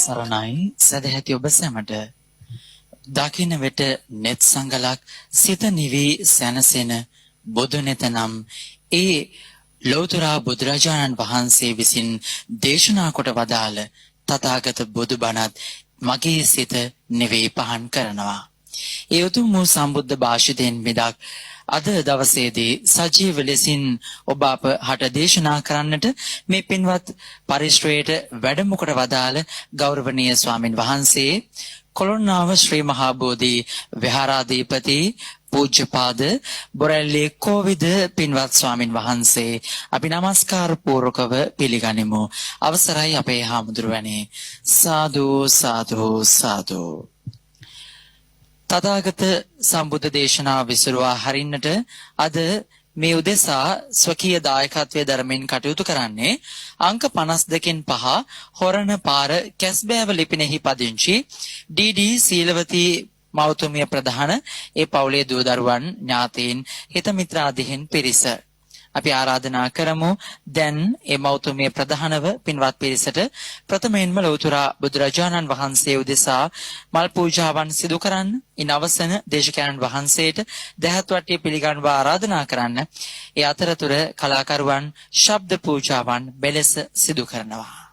සරණයි සදැහැති ඔබ සැමට දකින්න වෙට net සංගලක් සිත නිවි සැනසෙන බුදු නෙත නම් ඒ ලෞතර බුදුරජාණන් වහන්සේ විසින් දේශනා කොට වදාළ තථාගත බුදු බණත් මගේ සිත නිවි පහන් කරනවා. ඒ උතුම් වූ සම්බුද්ධ භාෂිතයෙන් මිදක් අද දවසේදී සජීව ලෙසින් ඔබ අප හට දේශනා කරන්නට මේ පින්වත් පරිශ්‍රයට වැඩම කොට වදාළ ගෞරවනීය ස්වාමින් වහන්සේ කොළොන්නාව ශ්‍රී මහා බෝධි විහාරාධිපති පූජ්‍යපාද බොරැල්ලේ කෝවිද පින්වත් ස්වාමින් වහන්සේ අපි নমස්කාර පූර්වකව පිළිගනිමු. අවසරයි අපේ හාමුදුරුවනේ. සාදු සාදු සාදු. තථාගත සම්බුද්ධ දේශනාව විසුරුවා හරින්නට අද මේ උදෙසා ස්වකීය දායකත්වයේ ධර්මයෙන් කටයුතු කරන්නේ අංක 52කින් 5 හොරණ පාර කැස්බෑව ලිපිනෙහි පදිංචි ඩී.ඩී. සීලවතී මෞතුමිය ප්‍රධාන ඒ පවුලේ දූ දරුවන් ඥාතීන් හිත මිත්‍රාදීන් පිරිස. අපි ආරාධනා කරමු දැන් ඒ මෞතුමිය ප්‍රධානව පින්වත් පිරිසට ප්‍රථමයෙන්ම ලෞතර බුදුරජාණන් වහන්සේ උදෙසා මල් පූජාවන් සිදු කරන්න. ඉන් අවසන දේශකයන්න් වහන්සේට දහත් වට්ටිය පිළිගන්වා ආරාධනා කරන්න. ඒ අතරතුර කලාකරුවන් ශබ්ද පූජාවන් මෙලෙස සිදු කරනවා.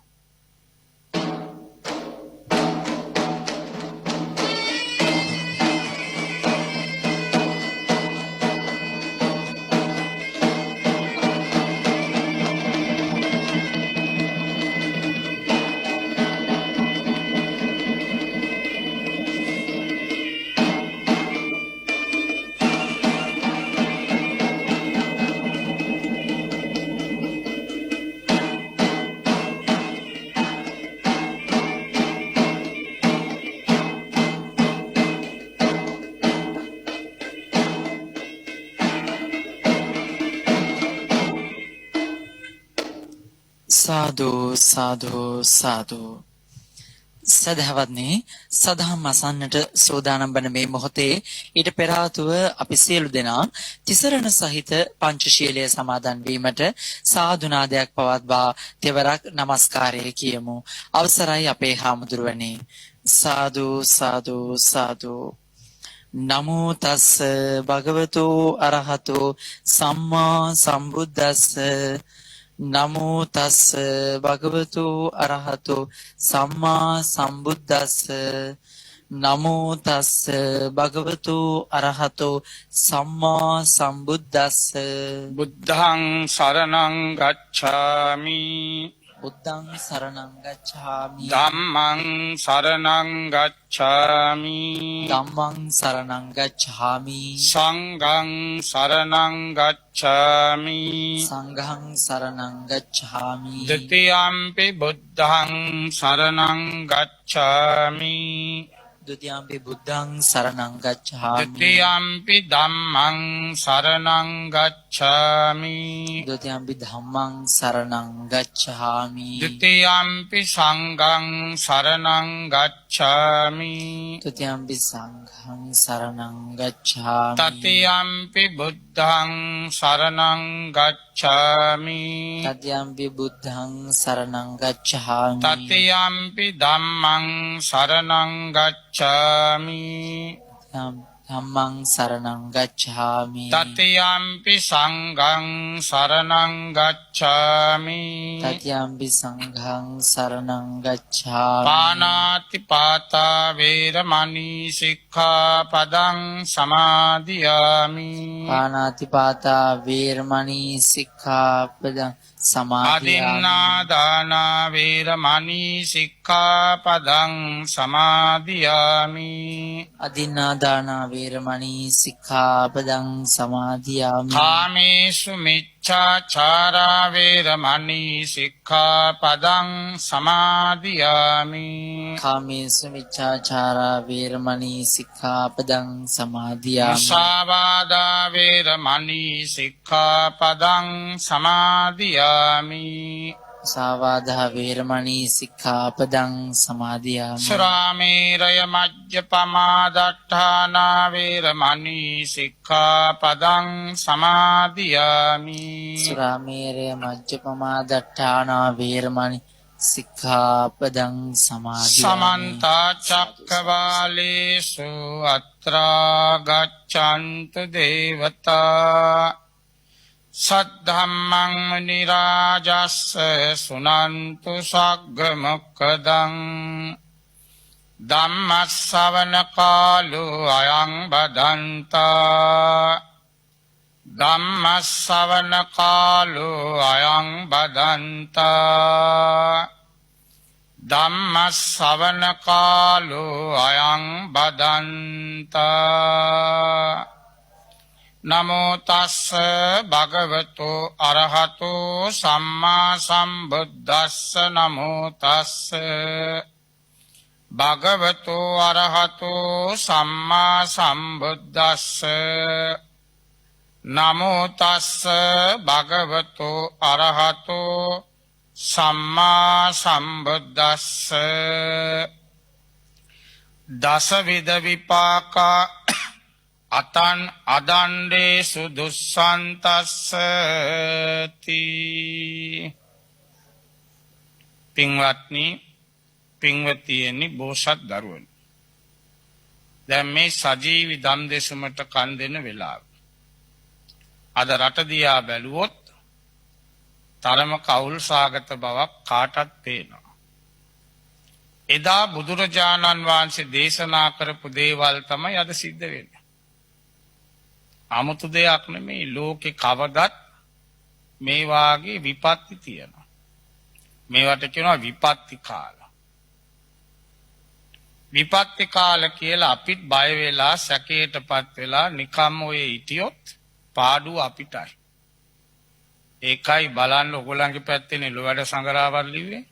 සාදු සාදු සාදු. සදහවත්නි සදහම් අසන්නට සෝදානම් වන මේ මොහොතේ ඊට පෙර ආතුව අපි සියලු දෙනා තිසරණ සහිත පංචශීලයේ සමාදන් වීමට සාදුනාදයක් පවත්වා තෙවරක් নমස්කාරය කියමු. අවසරයි අපේ හාමුදුරුවනේ. සාදු සාදු සාදු. නමෝ තස්ස භගවතු අරහතෝ සම්මා සම්බුද්දස්ස නමෝ තස්ස භගවතු අරහතෝ සම්මා සම්බුද්දස්ස නමෝ තස්ස භගවතු අරහතෝ සම්මා සම්බුද්දස්ස බුද්ධං සරණං ගච්ඡාමි බුද්ධං සරණං ගච්ඡාමි ධම්මං සරණං ගච්ඡාමි ධම්මං සරණං ගච්ඡාමි සංඝං සරණං ගච්ඡාමි සංඝං සරණං ගච්ඡාමි ဒ ුතියම්පි බුද්ධං සරණං ගච්ඡාමි ဒ ුතියම්පි බුද්ධං සරණං ගච්ඡාමි ဒ ුතියම්පි ධම්මං සරණං ගච්ඡාමි ဒ ුතියම්පි ධම්මං සරණං ගච්ඡාමි ဒ ුතියම්පි සංඝං සරණං ගච්ඡාමි ဒ ුතියම්පි සංඝං සරණං ගච්ඡාමි තතියම්පි බුද්ධං සරණං ගච්ඡාමි තතියම්පි බුද්ධං සරණං ගච්ඡාමි තතියම්පි ධම්මං සරණං ගච්ඡාමි ධම්මං සරණං ගච්ඡාමි තතියම්පි සංඝං සරණං ගච්ඡාමි තතියම්පි සංඝං සරණං ගච්ඡාමි පානාති පාතා වේරමණී සික්ඛාපදං සමාදියාමි පානාති පාතා වේරමණී සික්ඛාපදං සමාදියාමි අදින්නා දාන වේරමණී සික්ඛාපදං සමාදියාමි අදින්නා දාන වේරමණී සික්ඛාපදං සමාදියාමි කාමේසු මිච්ඡාචාරා වේරමණී සික්ඛාපදං සමාදියාමි කාමේසු මිච්ඡාචාරා වේරමණී සික්ඛාපදං සමාදියාමි මුසාවාදා වේරමණී සික්ඛාපදං සමාදියාමි සාවාදා වේරමණී සික්ඛාපදං සමාදියාමි සුරාමේරය මජ්ජපමා දට්ඨානා වේරමණී සික්ඛාපදං සමාදියාමි සුරාමේරය මජ්ජපමා දට්ඨානා වේරමණී සික්ඛාපදං සමාදියාමි. समन्ता चक्रवालेषु अत्रा गच्छन्तु देवता सद्धम्मं मुनि राजस्स सुनन्तु सग्ग मोक्खदं ධම්මස්සවන කාලෝ අයං බදන්තා ධම්මස්සවන කාලෝ අයං බදන්තා ධම්මස්සවන කාලෝ අයං බදන්තා නමෝ තස්ස භගවතු අරහතෝ සම්මා සම්බුද්දස්ස නමෝ තස්ස භගවතු අරහතෝ සම්මා සම්බුද්දස්ස නමෝ තස්ස භගවතු අරහතෝ සම්මා සම්බුද්දස්ස දසවිධ විපාකා අතං අදණ්ඩේසු දුස්සන්තස්සති. පින්වත්නි, පින්වතියනි, බෝසත් දරුවනි, දැන් මේ සජීවි දම් දෙසුමට කන් දෙන වෙලාව. අද රට දිහා බැලුවොත් තරම කවුල් සාගත බවක් කාටත් පේනවා. එදා බුදුරජාණන් වහන්සේ දේශනා කරපු දේවල් තමයි අද සිද්ධ වෙන්නේ. 아무තු දෙයක් නෙමෙයි, ලෝකේ කවදත් මේ වාගේ විපත්ති තියෙනවා. මේවට කියනවා විපත්ති කාල. විපත්ති කාල කියලා අපිත් බය වෙලා සැකයටපත් වෙලා නිකම්ම ඔය හිටියොත් පාඩුව අපිටයි. ඒකයි බලන්න ඔයගොල්ලන්ගේ පැත්තේ ලොවැඩ සංගරාවල් ලිව්වේ.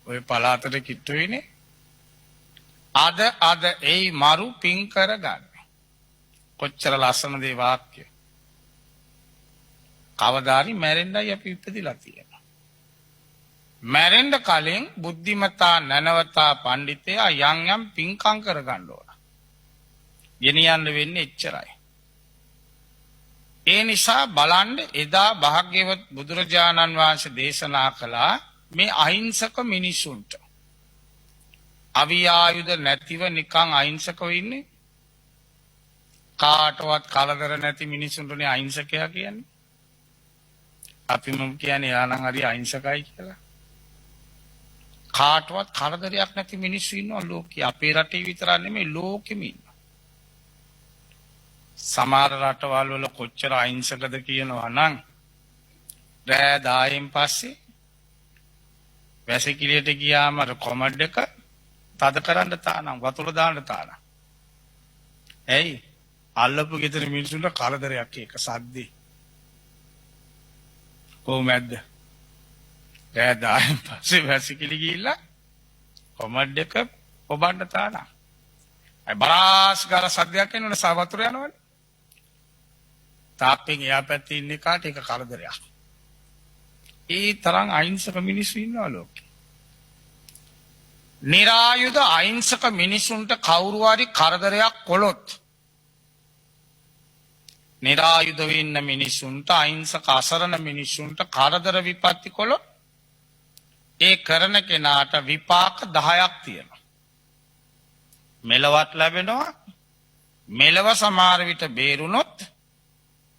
ඔය පළාතට කිට්ටුවේනේ. අද ඒ මරු පිං කරගන්න. කොච්චර ලස්සනද ඒ වාක්‍ය. කවදාරි මැරෙන්නයි අපි ඉපදිලා තියෙනවා. මැරෙන්න කලින් බුද්ධිමතා නැනවතා පඬිතයා යම් යම් පිංකම් කරගන්න ඕන. ගෙනියන්න වෙන්නේ එච්චරයි. ඒ නිසා බලන්න එදා භාග්‍යවත් බුදුරජාණන් වහන්සේ දේශනා කළා මේ අහිංසක මිනිසුන්ට. අවියායුධ නැතිව නිකන් අහිංසකව ඉන්නේ. කාටවත් කලදර නැති මිනිසුන්ටනේ අහිංසකයා කියන්නේ. අපි මම කියන්නේ යානම් හරි අහිංසකයි කියලා. කාටවත් කරදරයක් නැති මිනිස්සු ඉන්නවා ලෝකේ. අපේ රටේ විතරක් නෙමෙයි ලෝකෙම ඉන්නවා. සමහර රටවල් වල කොච්චර අහිංසකද කියනවා නම් රෑ 10න් පස්සේ වැසිකිළියට ගියාම අර කොමඩ් එක තද කරන්න තානම් වතුර දාන්න තානම්. ඇයි? අල්ලපු ගෙදර මිනිස්සුන්ට කරදරයක් ඒක සද්දේ. කොහොමද? රෑ 10න් පස්සේ වැසිකිළි ගිහිල්ලා කොමඩ් එක ඔබන්න තානම්. අය බරාස් ගාල සද්දයක් එනවනේ සා වතුර යනවනේ. තාප්පෙන් එහා පැත්තේ ඉන්න කාට ඒක කරදරයක්. ඒ තරම් අහිංසක මිනිස්සු ඉන්නවා ලෝකේ. නිරායුධ අහිංසක මිනිසුන්ට කවුරු හරි කරදරයක් කළොත්, නිරායුධව ඉන්න මිනිසුන්ට, අහිංසක අසරණ මිනිසුන්ට කරදර විපත්ති කළොත් ඒ කරන කෙනාට විපාක 10ක් තියෙනවා. මෙලවත් ලැබෙනවා. මෙලව සමහර විට බේරුණොත්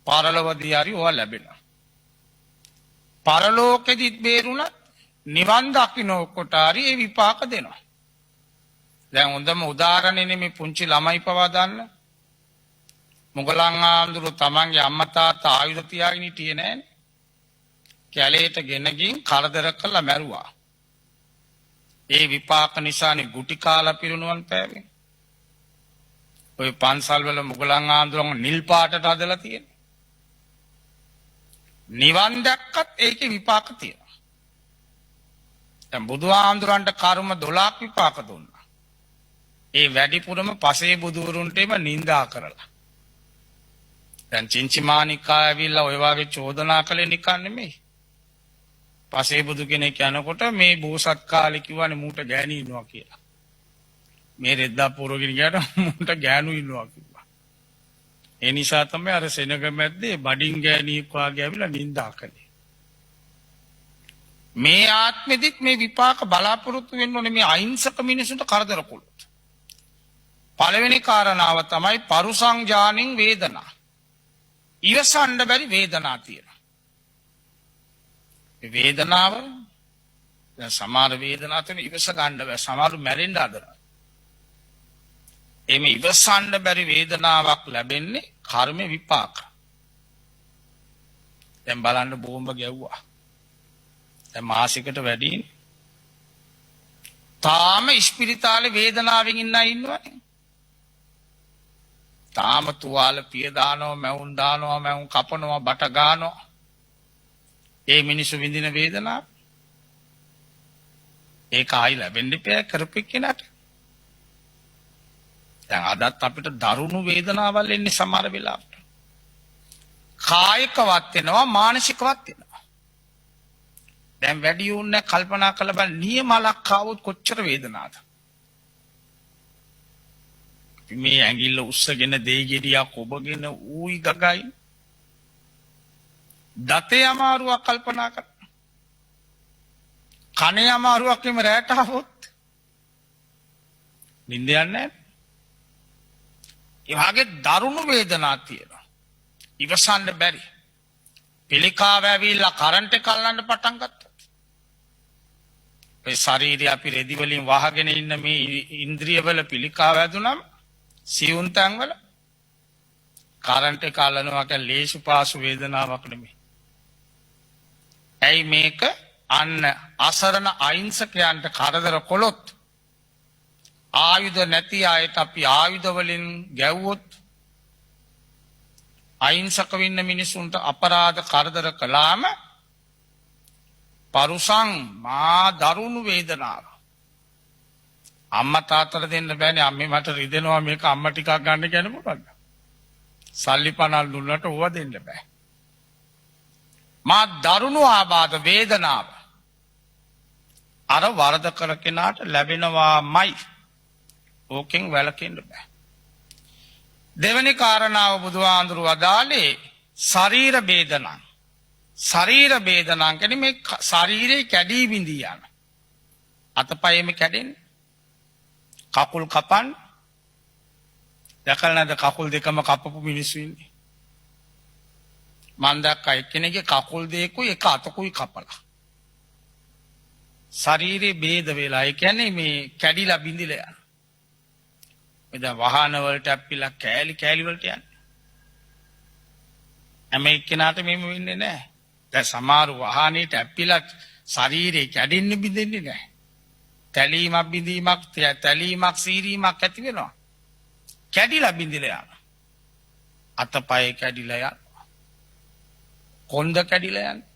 පරලොවදී හරි ඕවා ලැබෙනවා. පරලෝකෙදිත් බේරුණත් නිවන් දකින්න කොට හරි ඒ විපාක දෙනවා. දැන් හොඳම උදාහරණෙනේ මේ පුංචි ළමයි පවා දාන්න. මොගලන් ආඳුරු තමන්ගේ අම්මා තාත්තා ආයුධ තියාගෙන හිටියේ නෑනේ. කැලේට ගෙන ගින් කරදර කළා මැරුවා. ඒ විපාක නිසානේ ගුටි කාලා පිරුණුවන් පෑවේ. ඔය පන්සල් වල මොගලන් ආඳුරන් නිල් පාටට හදලා තියෙන්නේ. නිවන් දැක්කත් ඒකේ විපාක තියෙනවා. දැන් බුදුහාඳුරන්ට කර්ම 12ක් විපාක දුන්නා. ඒ වැඩිපුරම පසේ බුදුවරුන්ටම නිඳා කරලා. දැන් චින්චිමානිකා ඇවිල්ලා ඔය වගේ චෝදනා කළේ නිකන් නෙමෙයි. පසේ බුදු කෙනෙක් යනකොට මේ බෝසත් කාලේ කිව්වනේ මූට ගෑණි ඉන්නවා කියලා. මේ රෙද්දා පොරගෙන ගියාට මූට ගෑනු ඉන්නවා කිව්වා. ඒ නිසා තමයි අර සෙනග මැද්දේ බඩින් ගෑණියෙක් වාගේ ඇවිල්ලා නිඳා කළේ. මේ ආත්මෙදිත් මේ විපාක බලාපොරොත්තු වෙන්න ඕනේ මේ අහිංසක මිනිසුන්ට කරදර කළොත්. පළවෙනි කාරණාව තමයි පරුසංජානින් වේදනා. ඉවසන්න බැරි වේදනා තියෙනවා. මේ වේදනාව දැන් සමහර වේදනා තියෙන ඉවස ගන්න බෑ. සමහරු මැරෙන්න හදනවා. එimhe ඉවසන්න බැරි වේදනාවක් ලැබෙන්නේ කර්ම විපාක. දැන් බලන්න බෝම්බ ගැව්වා. දැන් මාසිකට වැඩිනේ. තාම ඉස්පිරිතාලේ වේදනාවෙන් ඉන්නවනේ. තාම තුවාල පිය දානවා, මැවුම් දානවා, මැවුම් කපනවා, බට ගන්නවා. ඒ මිනිස්සු විඳින වේදනාව. ඒක ආයි ලැබෙන්න ඉපෑ කරපෙක් කෙනාට. දැන් අදත් අපිට දරුණු වේදනාවල් එන්නේ සමහර වෙලාවට. කායිකවත් වෙනවා, මානසිකවත් වෙනවා. දැන් වැඩි උන්නේ කල්පනා කරලා බලන්න නියමලක් ආවොත් කොච්චර වේදනාවද? මේ ඇඟිල්ල උස්සගෙන දෙයි ගෙඩියක් ඔබගෙන ඌයි ගගයි. දතේ අමාරුවක් කල්පනා කර. කනේ අමාරුවක් එම රැට ආවොත් නිින්ද යන්නේ නැහැ. ඒ වගේ දරුණු වේදනා තියෙනවා. ඉවසන්න බැරි. පිළිකාව ඇවිල්ලා කරන්ට් එක අල්ලන්න පටන් ගත්තා. ඒ ශරීරය අපි රෙදි වලින් වහගෙන ඉන්න මේ ඉන්ද්‍රියවල පිළිකාව ඇදුනම සියුම් තැන්වල කරන්ට් එක අල්ලනවා කියන්නේ ලේසු පාසු වේදනාවක් නෙමෙයි. ඇයි මේක අන්න අසරණ අහිංසකයන්ට කරදර කළොත් ආයුධ නැති අයට අපි ආයුධ වලින් ගැව්වොත් අහිංසක වෙන්න මිනිසුන්ට අපරාධ කරදර කළාම පරුසං මා දරුණු වේදනාව. අම්මා තාත්තට දෙන්න බෑනේ අම්මේ මට රිදෙනවා මේක අම්මා ටිකක් ගන්න කියන්නේ මොකක්ද? සල්ලි පනල් දුන්නට ඕවා දෙන්න බෑ. මා දරුණු ආබාධ වේදනාව අර වරද කර කෙනාට ලැබෙනවාමයි. ඕකෙන් වැළකෙන්න බෑ. දෙවැනි කාරණාව බුදුහාඳුරු වදාළේ ශරීර වේදනා. ශරීර වේදනා කියන්නේ මේ ශරීරේ කැඩී බිඳී යන. අතපයෙම කැඩෙන්නේ. කකුල් කපන්න. දැකලා නැද කකුල් දෙකම කපපු මිනිස්සු ඉන්නේ. මම දැක්කා එක්කෙනෙක්ගේ කකුල් දෙකකුයි එක අතකුයි කපලා. ශරීරේ ભેද වෙලා. ඒ කියන්නේ මේ කැඩිලා බිඳිලා යන. එදා වාහන වලට අපිලා කෑලි කෑලි වලට යන්නේ. හැම එක්කෙනාට මෙහෙම වෙන්නේ නැහැ. දැන් සමහර වාහනේට අපිලා ශරීරේ කැඩෙන්න බිඳෙන්නේ නැහැ. තැලීමක් බිඳීමක් තැලීමක් සීරීමක් ඇති වෙනවා. කැඩිලා බිඳිලා යනවා. අතපය කැඩිලා යනවා. කොන්ද කැඩිලා යනවා.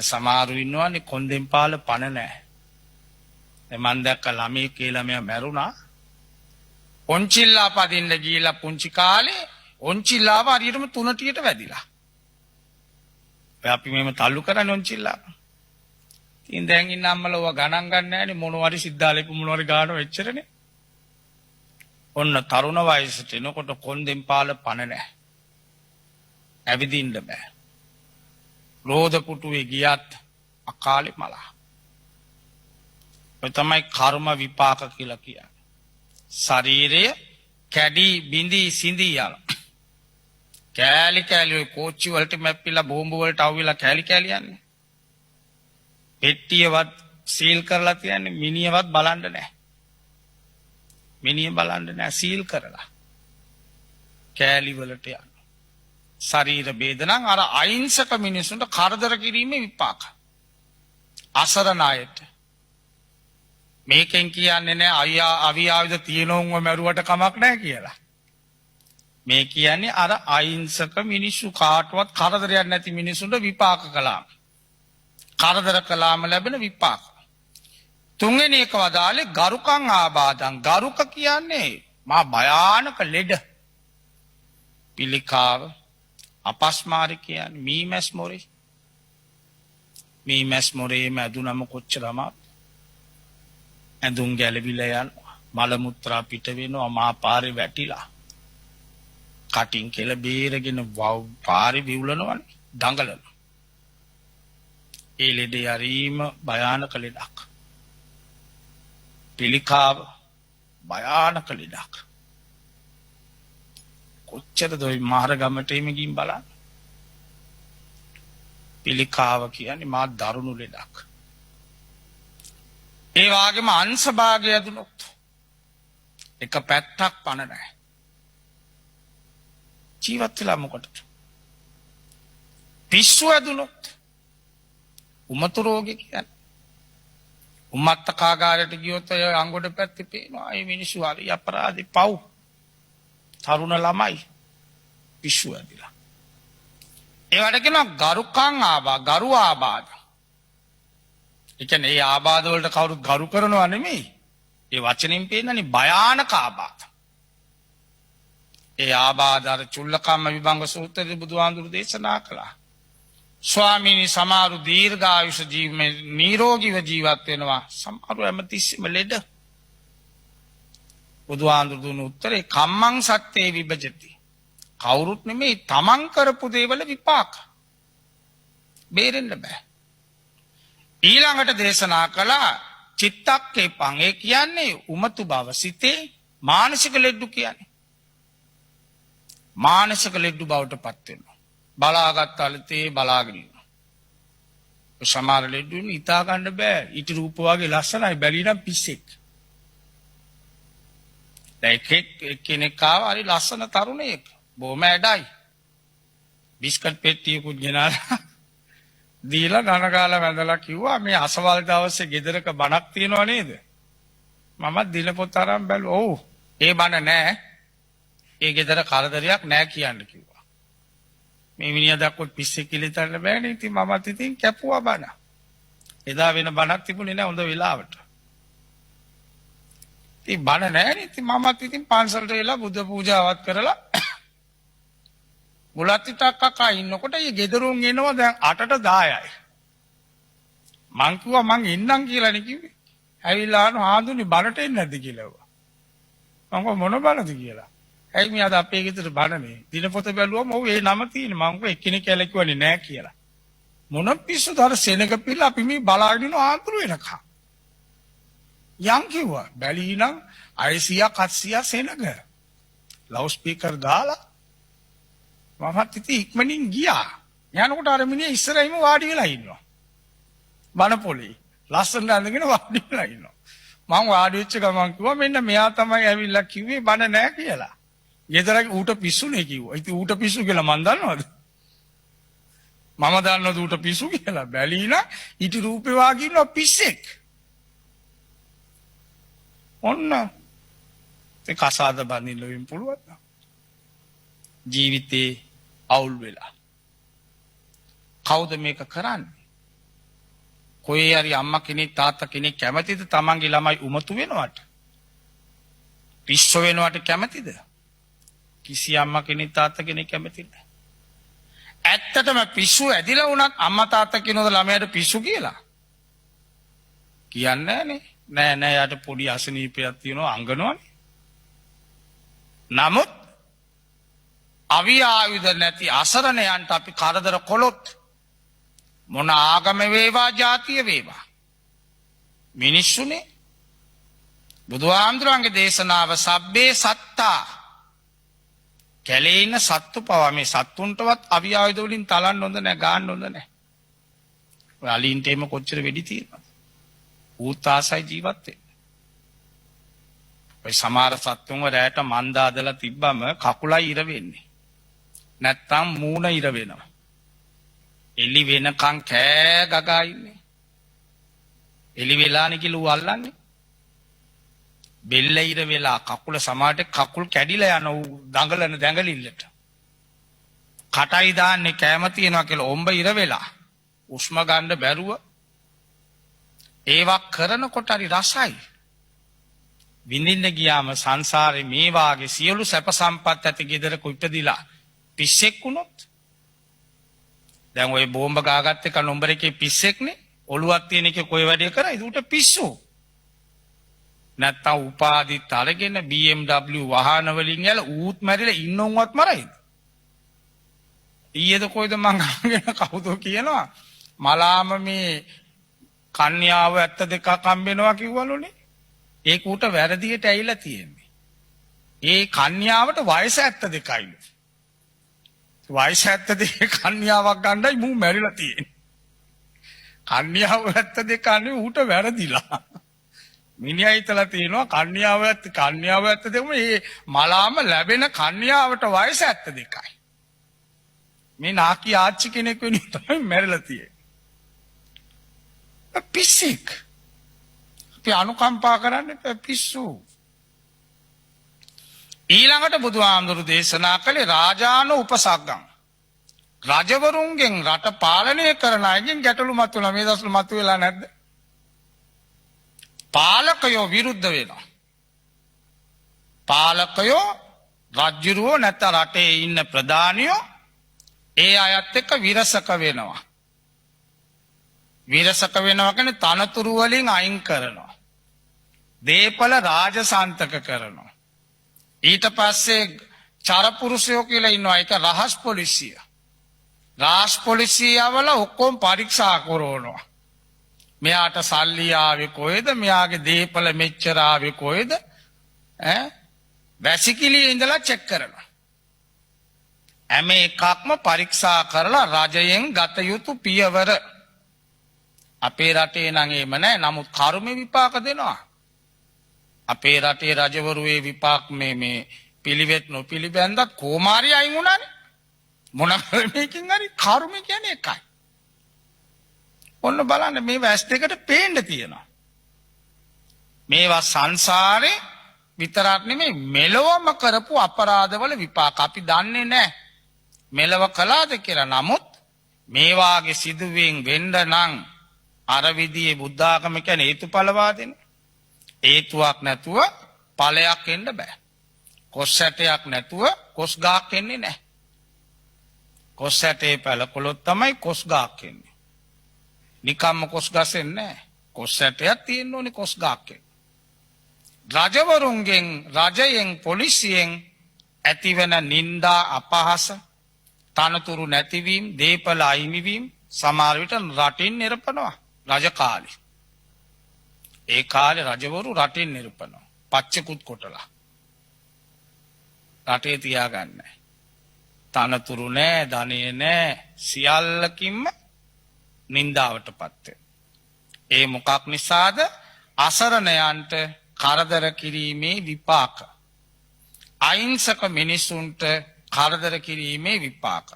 සමහරු ඉන්නවනේ කොන්දෙන් පාල පණ නැහැ. දැන් මම දැක්ක ළමයි කියලා මෙයා මැරුණා. ඔන්චිල්ලා පදින්න ගිහිල්ලා පුංචි කාලේ ඔන්චිල්ලාව හරියටම තුනටියට වැදිලා. අපි මෙහෙම තල්ලු කරන්නේ ඔන්චිල්ලා. ඉතින් දැන් ඉන්න අම්මලා ඔවා ගණන් ගන්න නැහැනේ මොනවාරි සිද්ධාලේපු මොනවාරි ගානව එච්චරනේ. ඔන්න තරුණ වයසට එනකොට කොන්දෙන් පාල පණ නැහැ. ඇවිදින්න බෑ. රෝද පුටුවේ ගියත් අකාලේ මලා. ඔය තමයි කර්ම විපාක කියලා කියන්නේ. ශරීරය කැඩී බිඳී සිඳී යන. කෑලි කෑලි ඔය කෝච්චි වලට මැප්පිලා බෝම්බ වලට අවුවිලා කෑලි කෑලි යන්නේ. පෙට්ටියවත් සීල් කරලා තියන්නේ මිනිහවත් බලන්න නැහැ. මිනිහ බලන්න නැහැ සීල් කරලා. කෑලි වලට යන. ශරීර වේදනා අර අහිංසක මිනිසුන්ට කරදර කිරීමේ විපාක. අසරණ අයට මේකෙන් කියන්නේ නෑ අවි ආයුධ තියෙනවම මරුවට කමක් නෑ කියලා. මේ කියන්නේ අර අහිංසක මිනිස්සු කාටවත් කරදරයක් නැති මිනිසුන්ට විපාක කළාම. කරදර කළාම ලැබෙන විපාක. තුන්වෙනි එක වදාලේ ගරුකං ආබාධං. ගරුක කියන්නේ මහා භයානක ලෙඩ. පිළිකාව අපස්මාර කියන්නේ මීමැස් මොරේ. මීමැස් මොරේ මැදුනම කොච්චරම ඇඳුම් ගැලවිලා යනවා. මල මුත්‍රා පිට වෙනවා. මා පාරේ වැටිලා. කටින් කෙල බේරගෙන පාරේ විවුලනවනේ. දඟලනවා. ඒ ලෙඩේ අරීම භයානක ලෙඩක්. පිළිකාව භයානක ලෙඩක්. කොච්චරද ඔය මාරගමට එම ගින් බලන්න. පිළිකාව කියන්නේ මා දරුණු ලෙඩක්. ඒ වගේම අංශභාගය ඇදුනොත් එක පැත්තක් පණ නැහැ. ජීවත් වෙලා මොකටද? පිස්සු ඇදුනොත් උමතු රෝගය කියන්නේ. උම්මත්ත කාගාරයට ගියොත් අය අංගොඩ පැත්තේ පේනවා. ඒ මිනිස්සු හරි අපරාධි පව්. තරුණ ළමයි පිස්සු ඇදිලා. ඒවට කියනවා ගරුකම් ගරු ආබාධ. ඒ කියන්නේ ඒ ආබාධ වලට කවුරුත් ගරු කරනවා නෙමෙයි. ඒ වචනින් පේනනේ භයානක ආබාධ. ඒ ආබාධ අර චුල්ලකම්ම විභංග සූත්‍රයේ බුදුහාඳුරු දේශනා කළා. ස්වාමීනි සමහරු දීර්ඝායුෂ ජීවමේ නිරෝගීව ජීවත් වෙනවා. සමහරු හැමතිස්සෙම ලෙඩ. බුදුහාඳුරු දුන්න උත්තරේ කම්මං සත්‍යේ විභජති. කවුරුත් නෙමෙයි තමන් කරපු දේවල විපාක. බේරෙන්න බෑ. ඊළඟට දේශනා කළා චිත්තක්කේපං. ඒ කියන්නේ උමතු බව සිතේ මානසික ලෙඩු කියන්නේ. මානසික ලෙඩු බවට පත් වෙනවා. බලාගත් අලතේ බලාගෙන ඉන්නවා. සමහර ලෙඩුන් හිතා ගන්න බෑ. ඊට රූප වගේ ලස්සනයි බැලී නම් පිස්සෙක්. දැන් එක්කෙනෙක් ආවා හරි ලස්සන තරුණයෙක්. බොහොම ඇඩයි. බිස්කට් පෙට්ටියකුත් ගෙනාලා දීලා ඝනකාලා වැඳලා කිව්වා මේ අසවල් දවසේ ගෙදරක බණක් තියනව නේද? මම දිනපොත් අරන් බැලුවා. ඔව්. ඒ බණ නෑ. ඒ ගෙදර කරදරයක් නෑ කියන්න කිව්වා. මේ මිනිහා දැක්කොත් පිස්සෙක් කියලා හිතන්න බෑනේ. ඉතින් මමත් ඉතින් කැපුවා බණ. එදා වෙන බණක් තිබුණේ නෑ හොඳ වෙලාවට. ඉතින් බණ නෑනේ. ඉතින් මමත් ඉතින් පන්සලට වෙලා බුද්ධ පූජාවත් කරලා බුලත් ටිකක් කකා ඉන්නකොට ඒ ගෙදරුන් එනවා දැන් 8ට 10යි. මං කිව්වා මං එන්නම් කියලානේ කිව්වේ. ඇවිල්ලා අහන හාඳුනි බණට එන්නේ නැද්ද කියලා. මං කිව්වා මොන බණද කියලා. ඇයි මේ අද අපේ ගෙදර බණනේ. දිනපොත බැලුවම ඔව් ඒ නම තියෙන්නේ. මං කිව්වා එක්කෙනෙක් කියලා කිව්වනේ නෑ කියලා. මොන පිස්සුද අර සෙනග පිළ අපි මේ බලාගෙන ඉන්න ආතුරු වෙනකම්. යම් කිව්වා බැලීනම් 600ක් 700ක් සෙනග. ලවුඩ් ස්පීකර් දාලා මමත් ඉතින් ඉක්මනින් ගියා. යනකොට අර මිනිහා ඉස්සරහින්ම වාඩි වෙලා ඉන්නවා. බණ පොලේ. ලස්සන ඇඳගෙන වාඩි වෙලා ඉන්නවා. මම වාඩි වෙච්ච ගමන් කිව්වා මෙන්න මෙයා තමයි ඇවිල්ලා කිව්වේ බණ නැහැ කියලා. ගෙදරක ඌට පිස්සුනේ කිව්වා. ඉතින් ඌට පිස්සු කියලා මන් දන්නවද? මම දන්නවද ඌට පිස්සු කියලා? බැලීලා ඊට රූපේ වාගේ ඉන්නවා පිස්සෙක්. ඔන්න ඒ කසාද බඳින්න වෙන්න පුළුවන්. ජීවිතේ අවුල් වෙලා. කවුද මේක කරන්නේ? කොහේ හරි අම්මා කෙනෙක් තාත්තා කෙනෙක් කැමතිද තමන්ගේ ළමයි උමතු වෙනවට? පිස්සු වෙනවට කැමතිද? කිසි අම්මා කෙනෙක් තාත්තා කෙනෙක් කැමති නැහැ. ඇත්තටම පිස්සු ඇදිලා වුණත් අම්මා තාත්තා කියනවද ළමයාට පිස්සු කියලා? කියන්නේ නෑ නෑ යාට පොඩි අසනීපයක් තියෙනවා අංගනවනේ. නමුත් අවිය ආයුධ නැති අසරණයන්ට අපි කරදර කළොත් මොන ආගම වේවා ජාතිය වේවා මිනිස්සුනේ බුදුහාමුදුරන්ගේ දේශනාව සබ්බේ සත්තා කැලේ ඉන්න සත්තු පවා මේ සත්තුන්ටවත් අවිය ආයුධ වලින් තලන්න හොඳ නැහැ ගන්න හොඳ නැහැ. ඔය අලින්ට එම කොච්චර වෙඩි තියෙනවද? ඌත් ආසයි ජීවත් වෙන්න. ඔය සමහර සත්තුන්ව රැට මන්ද ආදලා තිබ්බම කකුලයි ඉර වෙන්නේ. නැත්තම් මූණ ඉර වෙනවා. එලි වෙනකන් කෑ ගගා ඉන්නේ. එලි වෙලානේ කියලා ඌ අල්ලන්නේ. බෙල්ල ඉර වෙලා කකුල සමාට කකුල් කැඩිලා යන ඌ දඟලන දැඟලිල්ලට. කටයි දාන්නේ කැම තියනවා කියලා ඔම්බ ඉර වෙලා. උස්ම ගන්න බැරුව ඒවා කරනකොට හරි රසයි. විඳින්න ගියාම සංසාරේ මේ වාගේ සියලු සැප සම්පත් ඇති ගෙදරක ඉපදිලා පිස්සෙක් වුණොත් දැන් ඔය බෝම්බ ගාගත්ත එක නම්බර එකේ පිස්සෙක්නේ ඔළුවක් තියෙන එකේ කොයි වැඩේ කරයිද ඌට පිස්සු නැත්තම් උපාදිත් අරගෙන BMW වාහන වලින් යලා ඌත් මැරිලා ඉන්නවවත් මරයිද ඊයේද කොයිද මං අහගෙන කවුද කියනවා මලාම මේ කන්‍යාව ඇත්ත දෙකක් හම්බෙනවා කිව්වලුනේ. ඒක උට වැරදියට ඇවිල්ලා තියෙන්නේ. ඒ කන්‍යාවට වයස 72යිලු. වයස 72 කන්‍යාවක් ගන්නයි මූ මැරිලා තියෙන්නේ. කන්‍යාව 72 නේ ඌට වැරදිලා. මිනිහා හිතලා තියෙනවා කන්‍යාව 72ම මේ මලාම ලැබෙන කන්‍යාවට වයස 72යි. මේ නාකි ආච්චි කෙනෙක් වෙනුවෙන් තමයි මැරිලා තියෙන්නේ. පිස්සෙක්. අපි අනුකම්පා කරන්න එපා පිස්සු. ඊළඟට බුදුහාමුදුරු දේශනා කළේ රාජාන උපසග්ගම්. රජවරුන්ගෙන් රට පාලනය කරන අයගෙන් ගැටලු මතුවලා මේ දවස්වල මතුවෙලා නැද්ද? පාලකයෝ විරුද්ධ වෙනවා. පාලකයෝ රජ්ජුරුවෝ නැත්නම් රටේ ඉන්න ප්‍රධානියෝ ඒ අයත් එක්ක විරසක වෙනවා. විරසක වෙනවා කියන්නේ තනතුරු වලින් අයින් කරනවා. දීපල රාජසන්තක කරනවා. ඊට පස්සේ චරපුරුෂයෝ කියලා ඉන්නවා. ඒක රහස් පොලිසිය. රාජ් පොලිසියවල ඔක්කොම පරීක්ෂා කරනවා. මෙයාට සල්ලි ආවේ කොහෙද? මෙයාගේ දීපල මෙච්චර ආවේ කොහෙද? වැසිකිළියේ ඉඳලා චෙක් කරනවා. හැම එකක්ම පරීක්ෂා කරලා රජයෙන් ගත යුතු පියවර. අපේ රටේ නම් එහෙම නැහැ. නමුත් කර්ම විපාක දෙනවා. අපේ රටේ රජවරු ඒ විපාක මේ පිළිවෙත් නොපිළිබැඳත් කොමාරි අයින් වුණානේ. මොන මේකින් හරි කර්ම කියන්නේ එකයි. ඔන්න බලන්න මේ වැස් දෙකට පේන්න තියෙනවා. මේවා සංසාරේ විතරක් නෙමෙයි මෙලොවම කරපු අපරාධවල විපාක අපි දන්නේ නැහැ. මෙලව කළාද කියලා. නමුත් මේ වාගේ සිදුවීම් වෙන්න නම් අර විදිහේ බුද්ධ ආගම කියන්නේ හේතුඵලවාදීනේ. හේතුවක් නැතුව ඵලයක් එන්න බෑ. කොස් ඇටයක් නැතුව කොස් ගහක් එන්නේ නැහැ. කොස් ඇටේ පළකොලොත් තමයි කොස් ගහක් එන්නේ. නිකම්ම කොස් ගසෙන්නේ නැහැ. කොස් ඇටයක් තියෙන්න ඕනේ කොස් ගහක් එන්න. රජවරුන්ගෙන් රජයෙන් පොලිසියෙන් ඇතිවන නිന്ദා අපහාස තනතුරු නැතිවීම දීපල අයිමිවීම සමහර විට රටින් නිරපනවා රජ කාලේ. ඒ කාලේ රජවරු රටින් නිරපනවා. පච්චකුත් කොටලා. රටේ තියාගන්නේ. තනතුරු නැහැ, ධනෙ නැහැ, සියල්ලකින්ම නිന്ദාවටපත් වෙනවා. ඒ මොකක් නිසාද? අසරණයන්ට කරදර කිරීමේ විපාක. අහිංසක මිනිසුන්ට කරදර කිරීමේ විපාක.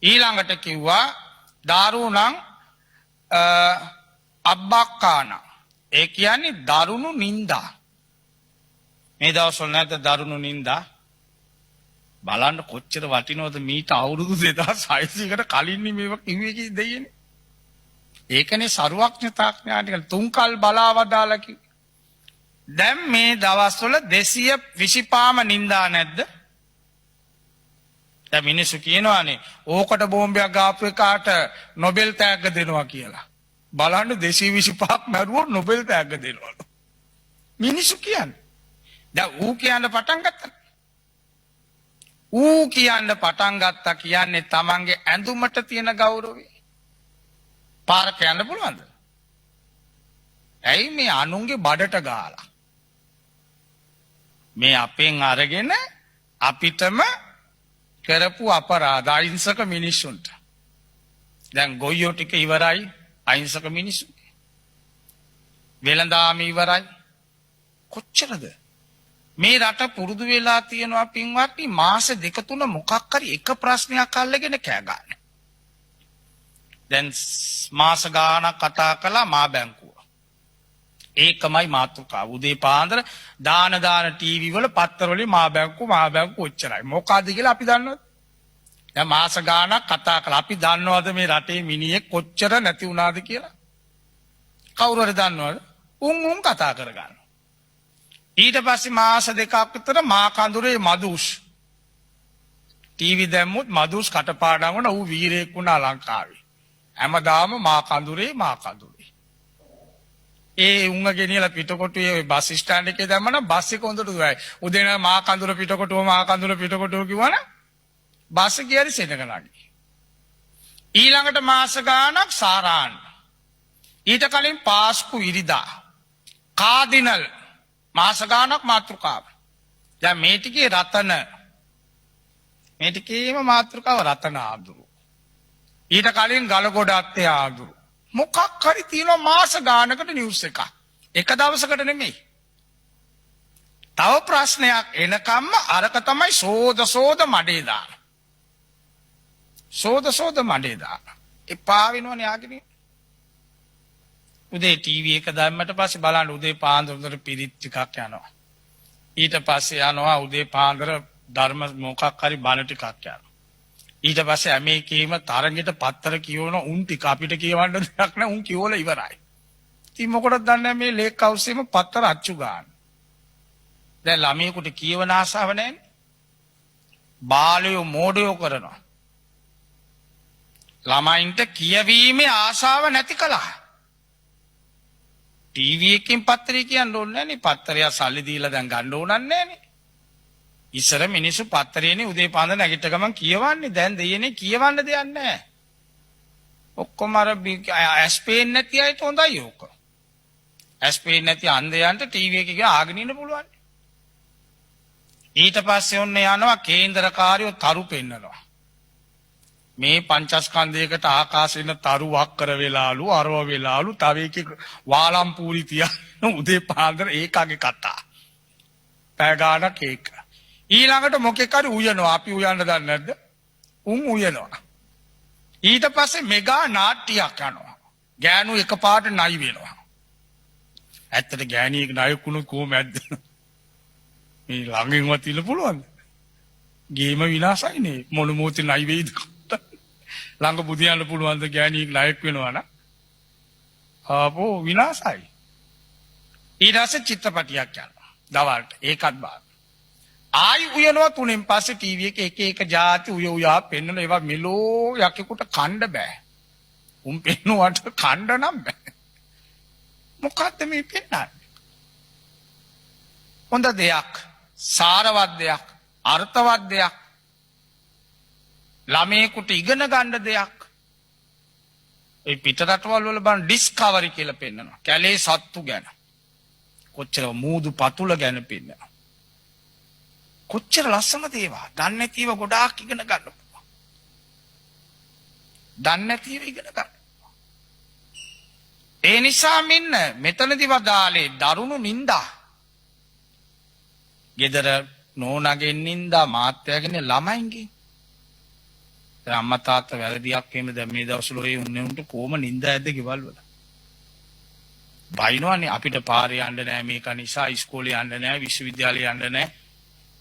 ඊළඟට කිව්වා දාරුණං අබ්බක්කාන. ඒ කියන්නේ දරුණු නිന്ദා. මේ දවස්වල නැද්ද දරුණු නිന്ദා? බලන්න කොච්චර වටිනවද මීට අවුරුදු 2600කට කලින් මේවා කිව්වේ කි දෙයියනේ. ඒකනේ සරුවක්ඥතා ඥානික තුන්කල් බලාවදාලා කිව්වේ. දැන් මේ දවස්වල 225ම නිന്ദා නැද්ද? දැන් මිනිස්සු කියනවානේ ඕකට බෝම්බයක් ගාපු එකාට නොබෙල් තෑග්ග දෙනවා කියලා. බලන්න 225ක් මරුවොත් නොබෙල් තෑග්ග දෙනවලු. මිනිස්සු කියන්නේ. දැන් ඌ කියන්න පටන් ගත්තා. ඌ කියන්න පටන් ගත්තා කියන්නේ තමන්ගේ ඇඳුමට තියෙන ගෞරවය. පාරක යන්න පුළුවන්ද? ඇයි මේ අනුන්ගේ බඩට ගාලා? මේ අපෙන් අරගෙන අපිටම කරපු අපරාධ අහිංසක මිනිස්සුන්ට. දැන් ගොයියෝ ටික ඉවරයි අහිංසක මිනිස්සු. වෙළඳාම ඉවරයි. කොච්චරද? මේ රට පුරුදු වෙලා තියෙනවා පින්වත්නි මාස දෙක තුන මොකක් හරි එක ප්‍රශ්නයක් අල්ලගෙන කෑ ගන්න. දැන් මාස ගානක් කතා කළා මා බැංකුව. ඒකමයි මාතෘකාව. උදේ පාන්දර දාන ටීවී වල පත්තර වලින් මා බැංකුව ඔච්චරයි. මොකද්ද කියලා අපි දන්නවද? දැන් මාස ගානක් කතා කළා. අපි දන්නවද මේ රටේ මිනිහෙක් කොච්චර නැති වුණාද කියලා? කවුරු හරි දන්නවද? උන් කතා කරගන්න. ඊට පස්සේ මාස දෙකක් විතර මා කඳුරේ මදුෂ් ටීවී දැම්මුත් මදුෂ් කටපාඩම් වුණා. ඌ වීරයෙක් වුණා ලංකාවේ. හැමදාම මා කඳුරේ. ඒ උංග ගෙනියලා පිටකොටුවේ බස් ස්ටෑන්ඩ් එකේ දැම්මනම් බස් එක හොඳට දුවයි. උදේ නම් මා කඳුර පිටකොටුව කිව්වනම් බස් එක ගියරි සෙනග නැගි. ඊළඟට මාස ගානක් සාරාන්. ඊට කලින් පාස්කු ඉරිදා. කාදිනල් මාස ගානක් මාතෘකාව. දැන් මේ ටිකේ රතන මේ ටිකේම මාතෘකාව රතන ආදුරු. ඊට කලින් ගලගොඩත්තේ ආදුරු. මොකක් හරි තියෙනවා මාස ගානකට නිවුස් එකක්. එක දවසකට නෙමෙයි. තව ප්‍රශ්නයක් එනකම්ම අරක තමයි සෝද මඩේ දාන. සෝද මඩේ දාන. එපා වෙනවනේ යාගිනේ. උදේ ටීවී එක දැම්මට පස්සේ බලන්න උදේ පාන්දර උදේ පිරිත් ටිකක් යනවා. ඊට පස්සේ යනවා උදේ පාන්දර ධර්ම මොකක් හරි බණ ටිකක් යනවා. ඊට පස්සේ හැමේකීම තරගෙට පත්තර කියවන උන් ටික අපිට කියවන්න දෙයක් නැහැ උන් කියවලා ඉවරයි. ඉතින් මොකටද දන්නේ මේ ලේක් හවුස් එකේම පත්තර අච්චු ගන්න. දැන් ළමයෙකුට කියවන ආසාව නැහැනේ. බාලයෝ මෝඩයෝ කරනවා. ළමයින්ට කියවීමේ ආසාව නැති කළා. ටීවී එකකින් පත්තරේ කියන්න ඕනේ නැහනේ. පත්තරය සල්ලි දීලා දැන් ගන්න ඕනක් නැහනේ. ඉස්සර මිනිස්සු පත්තරේනේ උදේ පාන්දර නැගිට ගමන් කියවන්නේ. දැන් දෙයනේ කියවන්න දෙයක් නැහැ. ඔක්කොම අර ඇස්පේන් නැති අයට හොඳයි ඕක. ඇස්පේන් නැති අන්ධයන්ට ටීවී එකේ ආගෙන ඉන්න පුළුවන්. ඊට පස්සේ ඔන්න යනවා කේන්දරකාරයෝ තරු පෙන්නනවා. මේ පංචස්කන්ධයකට ආකාශෙන තරු වක්කර වෙලාලු අරව වෙලාලු තව එකේ වාලම්පූරි තියන උදේ පාන්දර ඒකගේ කතා. පැය ගානක් ඒක. ඊළඟට මොකෙක් හරි උයනවා. අපි උයන්න දන්නේ නැද්ද? උන් උයනවා. ඊට පස්සේ මෙගා නාට්‍යයක් යනවා. ගෑනු එකපාරට නයි වෙනවා. ඇත්තට ගෑණියෙක් නයකුණු කොහොමද? මේ ළඟින්වත් ඉන්න පුළුවන්ද? ගේම විනාශයිනේ. මොන මොහොතේ නයි වෙයිද? ළඟ බුදියන්න පුළුවන්ද ගෑණියෙක් ණයක් වෙනවා නම්? ආපෝ විනාශයි. ඊට පස්සේ චිත්‍රපටියක් යනවා. දවල්ට ඒකත් බාන. ආයි උයනවා තුනෙන් පස්සේ ටීවී එකේ එක જાති උයා පෙන්නන ඒවා මෙලෝ යකෙකුට කණ්ඩ බෑ. උන් පෙන්නුවට කණ්ඩ නම් බෑ. මොකද්ද මේ පෙන්නන්නේ? හොඳ දෙයක්, සාරවත් දෙයක්, අර්ථවත් දෙයක්. ළමයෙකුට ඉගෙන ගන්න දෙයක්. ඒ පිටරටවල් වල බලන්න ඩිස්කවරි කියලා පෙන්නනවා. කැලේ සත්තු ගැන. කොච්චර මූදු පතුල ගැන පෙන්නනවා. කොච්චර ලස්සනද ඒවා. දන්නේ නැතිව ගොඩාක් ඉගෙන ගන්න පුළුවන්. දන්නේ නැතිව ඉගෙන ගන්න. ඒ නිසා මෙන්න මෙතනදී වදාලේ දරුණු නින්දා. ගෙදර නෝනාගෙන් නින්දා මාත්‍යාගෙන ළමයින්ගේ. අම්මා තාත්තා වැරදියක් එහෙම දැන් මේ දවස්වල ඔය උන්ට කොහොම නින්දා ඇද්ද ගෙවල් වල. බයිනවනේ අපිට පාරේ යන්න නැහැ මේක නිසා ඉස්කෝලේ යන්න නැහැ විශ්වවිද්‍යාලේ යන්න නැහැ.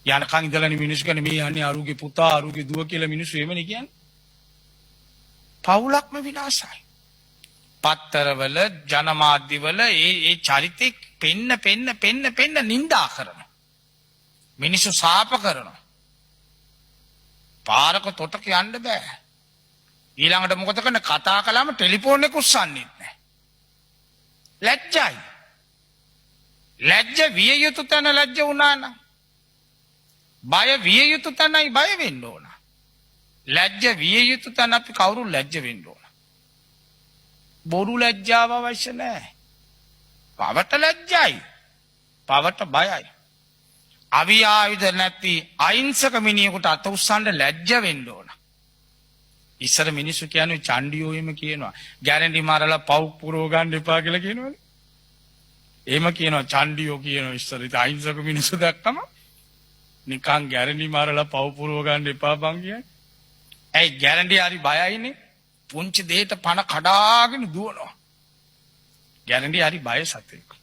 යනකන් ඉඳලානේ මිනිස්සු කියන්නේ මේ යන්නේ අරුගේ පුතා අරුගේ දුව කියලා මිනිස්සු එහෙමනේ කියන්නේ. පවුලක්ම විනාශයි. පත්තරවල ජනමාධ්‍යවල ඒ චරිතෙක් පෙන්න නින්දා කරනවා. මිනිස්සු සාප කරනවා. පාරක තොටක යන්න බෑ. ඊළඟට මොකද කරන්නේ? කතා කළාම ටෙලිෆෝන් එක උස්සන්නේ නැහැ. ලැජ්ජයි. ලැජ්ජ විය යුතු තැන ලැජ්ජ වුණා නම් බය විය යුතු තැනයි බය වෙන්න ඕන. ලැජ්ජ විය යුතු තැන අපි කවුරු ලැජ්ජ වෙන්න ඕන. බොරු ලැජ්ජාව අවශ්‍ය නැහැ. පවට ලැජ්ජයි. පවට බයයි. අවියායුධ නැති අහිංසක මිනිහෙකුට අත උස්සන්න ලැජ්ජ වෙන්න ඕන. ඉස්සර මිනිස්සු කියන්නේ චණ්ඩියෝ එහෙම කියනවා. ගැරන්ටි මාරලා පව් පුරව ගන්න එපා කියලා කියනවනේ. එහෙම කියනවා චණ්ඩියෝ කියනවා ඉස්සර. ඉතින් අහිංසක මිනිස්සු දැක්කම නිකන් ගැරන්ටි මාරලා පව් පුරව ගන්න එපා බං කියන්නේ. ඇයි ගැරන්ටි හරි බයයිනේ. පුංචි දෙයට පණ කඩාගෙන දුවනවා. ගැරන්ටි හරි බය සතෙක්.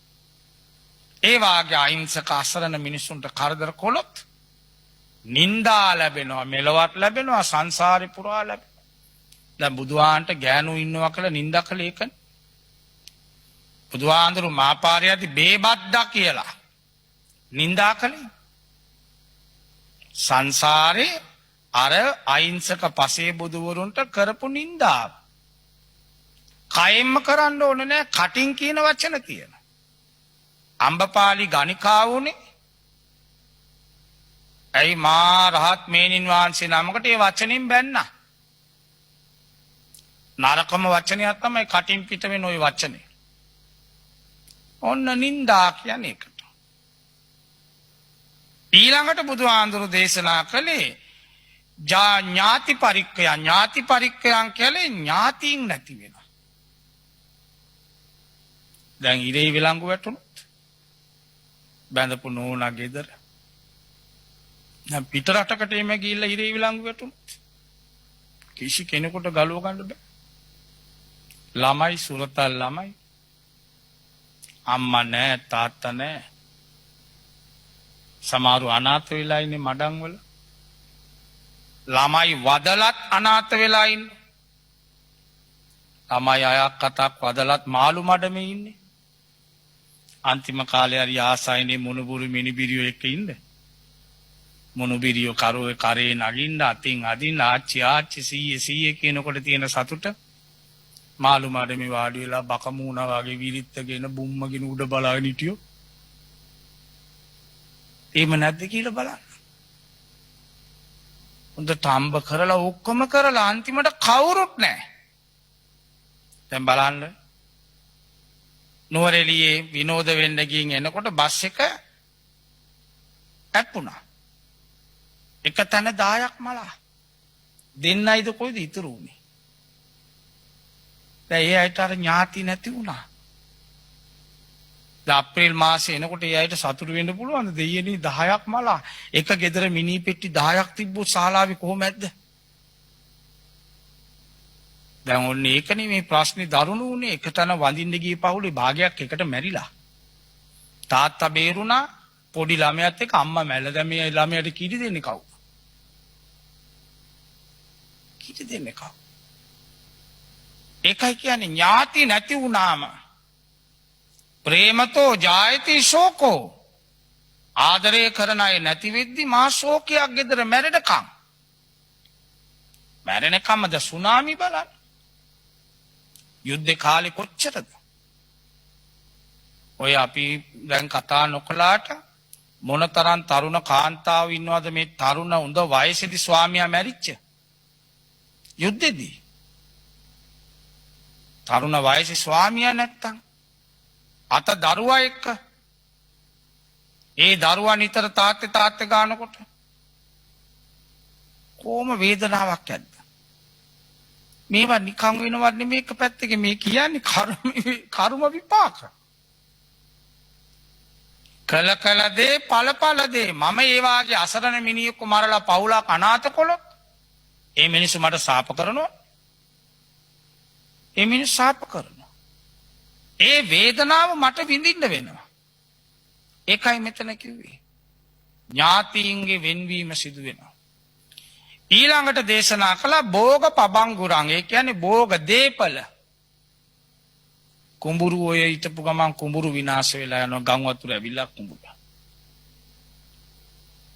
ඒ වාගේ අහිංසක අසරණ මිනිසුන්ට කරදර කළොත් නින්දා ලැබෙනවා, මෙලොවත් ලැබෙනවා, සංසාරේ පුරා ලැබෙනවා. දැන් බුදුහාන්ට ගෑනු ඉන්නවා කියලා නින්දා කළේ ඒකනේ. බුදුහාඳුරු මාපාරයදී බේබද්දා කියලා නින්දා කළේ. සංසාරේ අර අහිංසක පසේ බුදුවරුන්ට කරපු නින්දාව. කයෙන්ම කරන්න ඕනේ නෑ, කටින් කියන වචන තියෙන. අම්බපාලි ගණිකාවුනේ ඇයි මා රහත් මේනින් වහන්සේ නමකට ඒ වචනින් බැන්නා. නරකම වචනයක් තමයි කටින් පිට වෙන ওই වචනේ. ඔන්න නින්දා කියන්නේ ඒකට. ඊළඟට බුදුහාඳුරු දේශනා කළේ ඥාති පරික්කයන් කියලා ඥාතීන් නැති වෙනවා. දැන් ඉරේ විලංගු වැටුණොත් බැඳපු නෝනා ගෙදර දැන් පිට රටකට එම ගිහිල්ලා ඉරේ විලංගු වැටුණොත් කිසි කෙනෙකුට ගලව ගන්න බෑ. ළමයි සුරතල් ළමයි අම්මා නෑ තාත්තා නෑ සමහරු අනාථ වෙලා ඉන්නේ මඩම් වල ළමයි වදලත් අනාථ වෙලා ඉන්නේ ළමයි අයක් අතක් වදලත් මාළු මඩමේ ඉන්නේ අන්තිම කාලේ හරි ආසයිනේ මොනුබුරු මිනිබිරියෝ එක්ක ඉන්නේ මොනුබිරියෝ කරෝේ කරේ නගින්න අතින් අදින්න ආච්චි සීයේ කියනකොට තියෙන සතුට මාළු මඩමේ වාඩි වෙලා බකමූණා වගේ විරිත්තගෙන බුම්මගෙන උඩ බලාගෙන හිටියෝ එහෙම නැද්ද කියලා බලන්න. හොඳට හම්බ කරලා ඔක්කොම කරලා අන්තිමට කවුරුත් නැහැ. දැන් බලන්න. නුවරඑළියේ විනෝද වෙන්න ගින් එනකොට බස් එක ඇප්පුණා. එක තැන 10ක් මලා. දෙන්නයිද කොයිද ඉතුරු උනේ? දැන් ඒ අයට අර ඥාති නැති වුණා. අප්‍රේල් මාසේ එනකොට ඒ අයට සතුටු වෙන්න පුළුවන් දෙයියනේ 10ක් මලා එක ගෙදර මිනි පෙට්ටි 10ක් තිබ්බොත් ශාලාවේ කොහොමද දැන් ඔන්නේ ඒකනේ මේ ප්‍රශ්නේ දරුණු උනේ එකතන වඳින්න ගිය පවුලේ භාගයක් එකට මැරිලා තාත්තා බේරුණා පොඩි ළමයාත් එක්ක අම්මා මැල්ල දැන් මේ ළමයාට කිරි දෙන්නේ කවුද කිරි දෙන්නේ කවුද ඒකයි කියන්නේ ඥාති නැති වුණාම ප්‍රේමතෝ ජායති ශෝකෝ ආදරය කරන අය නැති වෙද්දි මා ශෝකයක් ගෙදර මැරෙනකම්ද සුනාමි බලන්න යුද්ධේ කාලේ කොච්චරද ඔය අපි දැන් කතා නොකලාට මොනතරම් තරුණ කාන්තාවෝ ඉන්නවද මේ තරුණ උඳ වයසේදී ස්වාමියා මැරිච්ච යුද්ධෙදී තරුණ වයසේ ස්වාමියා නැත්තම් අත දරුවා එක්ක ඒ දරුවා නිතර තාත්තේ ගානකොට කොහොම වේදනාවක් ඇද්ද මේවා නිකන් වෙනවත් නෙමෙයි එක පැත්තකින් මේ කියන්නේ කර්ම විපාක කල දේ ඵල දේ මම ඒ වාගේ අසරණ මිනිහෙක්ව මරලා පවුලක් අනාථ කළොත් ඒ මිනිස්සු මට ශාප කරනවා ඒ මිනිස්සු ශාප කරනවා ඒ වේදනාව මට විඳින්න වෙනවා. ඒකයි මෙතන කිව්වේ. ඥාතීන්ගේ වෙන්වීම සිදු වෙනවා. ඊළඟට දේශනා කළා භෝග පබංගුරං. ඒ කියන්නේ භෝග දීපල. කුඹුරු ඔය හිටපු ගමන් කුඹුරු විනාශ වෙලා යනවා ගම් වතුර ඇවිල්ලා කුඹුරු.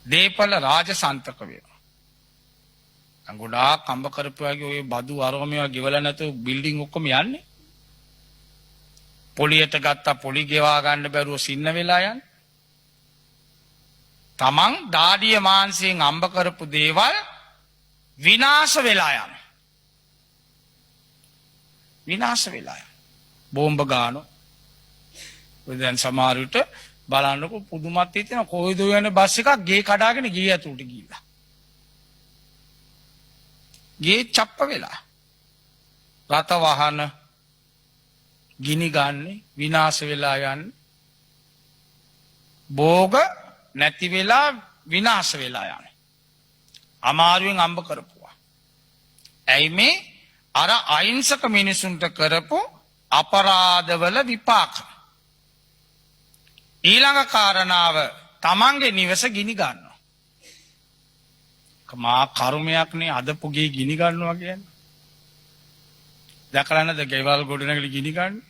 දීපල රාජසන්තක වෙනවා. ගොඩාක් කම්බ කරපුවාගේ ඔය බදු අරෝමියව ගෙවලා නැතුව බිල්ඩින් ඔක්කොම යන්නේ. පොලියට ගත්තා පොලි ගෙවා ගන්න බැරුව සින්න වෙලා යන තමන් දාඩිය මාංශයෙන් අම්බ කරපු දේවල් විනාශ වෙලා යන බෝම්බ ගානෝ ඔය දැන් සමහර විට බලන්නකො පුදුමත් හිතෙන කොයිද යන බස් එකක් ගේ කඩාගෙන ගිය ඇතුළට ගිහිල්ලා ගේ චප්ප වෙලා රත වහන ගිනි ගන්නේ විනාශ වෙලා යන්නේ භෝග නැති වෙලා විනාශ වෙලා යන්නේ අමාරුවෙන් අම්බ කරපුවා ඇයි මේ අර අහිංසක මිනිසුන්ට කරපු අපරාධවල විපාක ඊළඟ කාරණාව තමන්ගේ නිවස ගිනි ගන්නවා මා කර්මයක් නේ අදපු ගේ ගිනි ගන්නවා කියන්නේ දැකලා නැද ගෙවල් ගොඩනැගිලි ගිනි ගන්නේ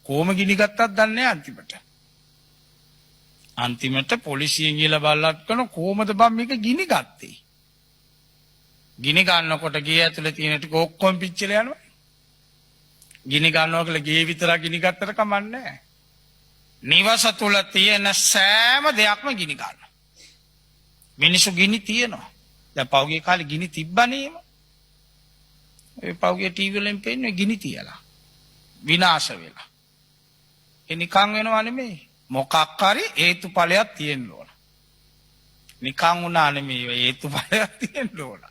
කොහොම ගිනි ගත්තත් දන්නේ නැහැ අන්තිමට පොලිසියෙන් ගිහලා බලලත් කරන කොහොමද බම් මේක ගිනි ගත්තේ ගිනි ගන්නකොට ගේ ඇතුලේ තියෙන ටික ඔක්කොම පිච්චිලා යනවා ගිනි ගන්නවා කියලා ගේ විතරක් ගිනි ගත්තට කමන්නේ නැහැ නිවස තුල තියෙන සෑම දෙයක්ම ගිනි ගන්නවා මිනිස්සු ගිනි තියනවා දැන් පෞගේ කාලේ ගිනි තිබ්බනේම ඔය පෞගේ ටීවී වලින් පෙන්නේ ගිනි තියලා. විනාශ වෙලා. ඒ නිකන් වෙනව නෙමෙයි. මොකක් හරි හේතුඵලයක් තියෙන්න ඕන. නිකන් වුණා නෙමෙයි හේතුඵලයක් තියෙන්න ඕන.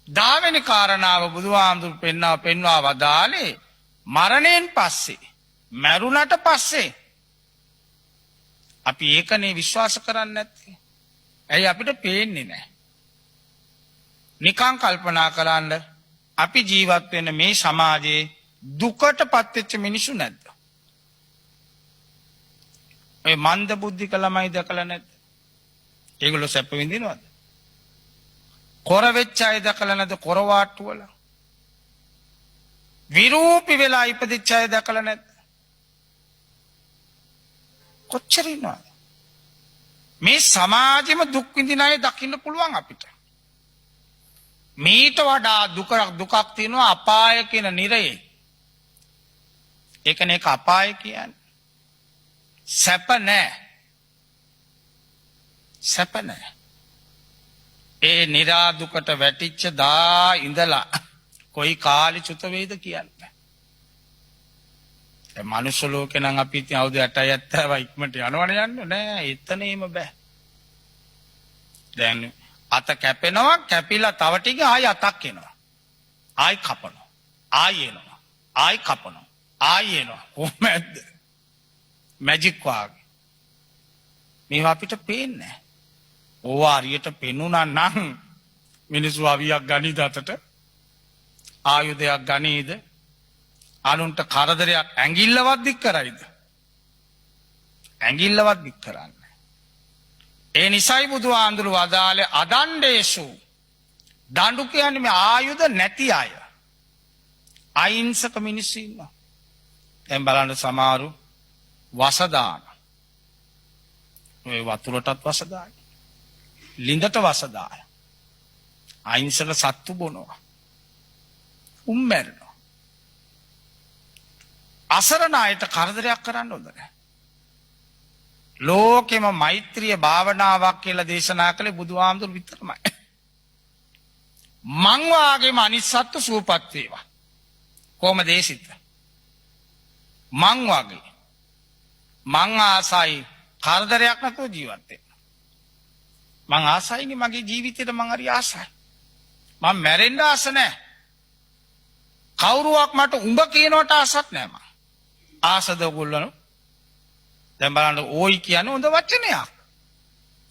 10 වෙනි කාරණාව බුදුහාමුදුරු පෙන්වා වදාලේ මරණයෙන් පස්සේ මරුණට පස්සේ අපි ඒකනේ විශ්වාස කරන්නේ නැත්තේ. ඇයි අපිට පේන්නේ නැහැ. නිකන් කල්පනා කරන්න අපි ජීවත් වෙන මේ සමාජයේ දුකටපත් වෙච්ච මිනිස්සු නැද්ද? ඒ මන්ද බුද්ධික ළමයි දැකලා නැද්ද? ඒගොල්ලෝ සැප විඳිනවද? කොර වෙච්ච අය දැකලා නැද්ද? කොර වාට්ටු වල විරූපී වෙලා ඉපදිච්ච අය දැකලා නැද්ද? කොච්චර ඉන්නවද? මේ සමාජෙම දුක් විඳින අය දකින්න පුළුවන් අපිට. මීට වඩා දුකක් තියෙනවා අපාය කියන නිරයේ. ඒකනේ ඒක අපාය කියන්නේ. සැප නැහැ. සැප නැහැ. ඒ නිරා දුකට වැටිච්ච දා ඉඳලා කොයි කාලෙ චුත වේද කියන්නේ. ඒ මනුෂ්‍ය ලෝකේ නම් අපි ඉතින් අවුරුදු 8යි 70යි ඉක්මනට යනවනේ යන්නේ නෑ. එතනේම බෑ. දැන් අත කැපෙනවා කැපිලා තව ටික ආයි අතක් එනවා. ආයි කපනවා. ආයි එනවා. ආයි කපනවා. ආයි එනවා. කොහොමද? මැජික් වාගේ. මේවා අපිට පේන්නේ නැහැ. ඕවා හරියට පෙනුණා නම් මිනිස්සු අවියක් ගනිද අතට ආයුධයක් ගනීද? අනුන්ට කරදරයක් ඇඟිල්ලවත් දික් කරයිද? ඇඟිල්ලවත් දික් කරන්නේ. ඒ නිසයි බුදුහාඳුරු වදාළේ අදණ්ඩේසු. දඬු කියන්නේ මේ ආයුධ නැති අය. අහිංසක මිනිස්සු ඉන්නවා. දැන් බලන්න සමහරු වස දාන. ඔය වතුරටත් වස දාන. ලිඳට වස දාන. අහිංසක සත්තු බොනවා. උම්මැරෙනවා. අසරණ අයට කරදරයක් කරන්න හොඳ නැහැ. ලෝකෙම මෛත්‍රිය භාවනාවක් කියලා දේශනා කළේ බුදුහාමුදුරු විතරමයි. මං වාගේම අනිත් සත්තු සුවපත් වේවා. කොහමද ඒ සිද්ධ? මං වාගේ මං ආසයි කරදරයක් නැතුව ජීවත් වෙන්න. මං ආසයිනේ මගේ ජීවිතේට මං හරි ආසයි. මං මැරෙන්න ආස නැහැ. කවුරුවක් මට උඹ කියනවට ආසක් නැහැ මං. ආසද ඔයගොල්ලෝ? දැන් බලන්න ඕයි කියන්නේ හොඳ වචනයක්.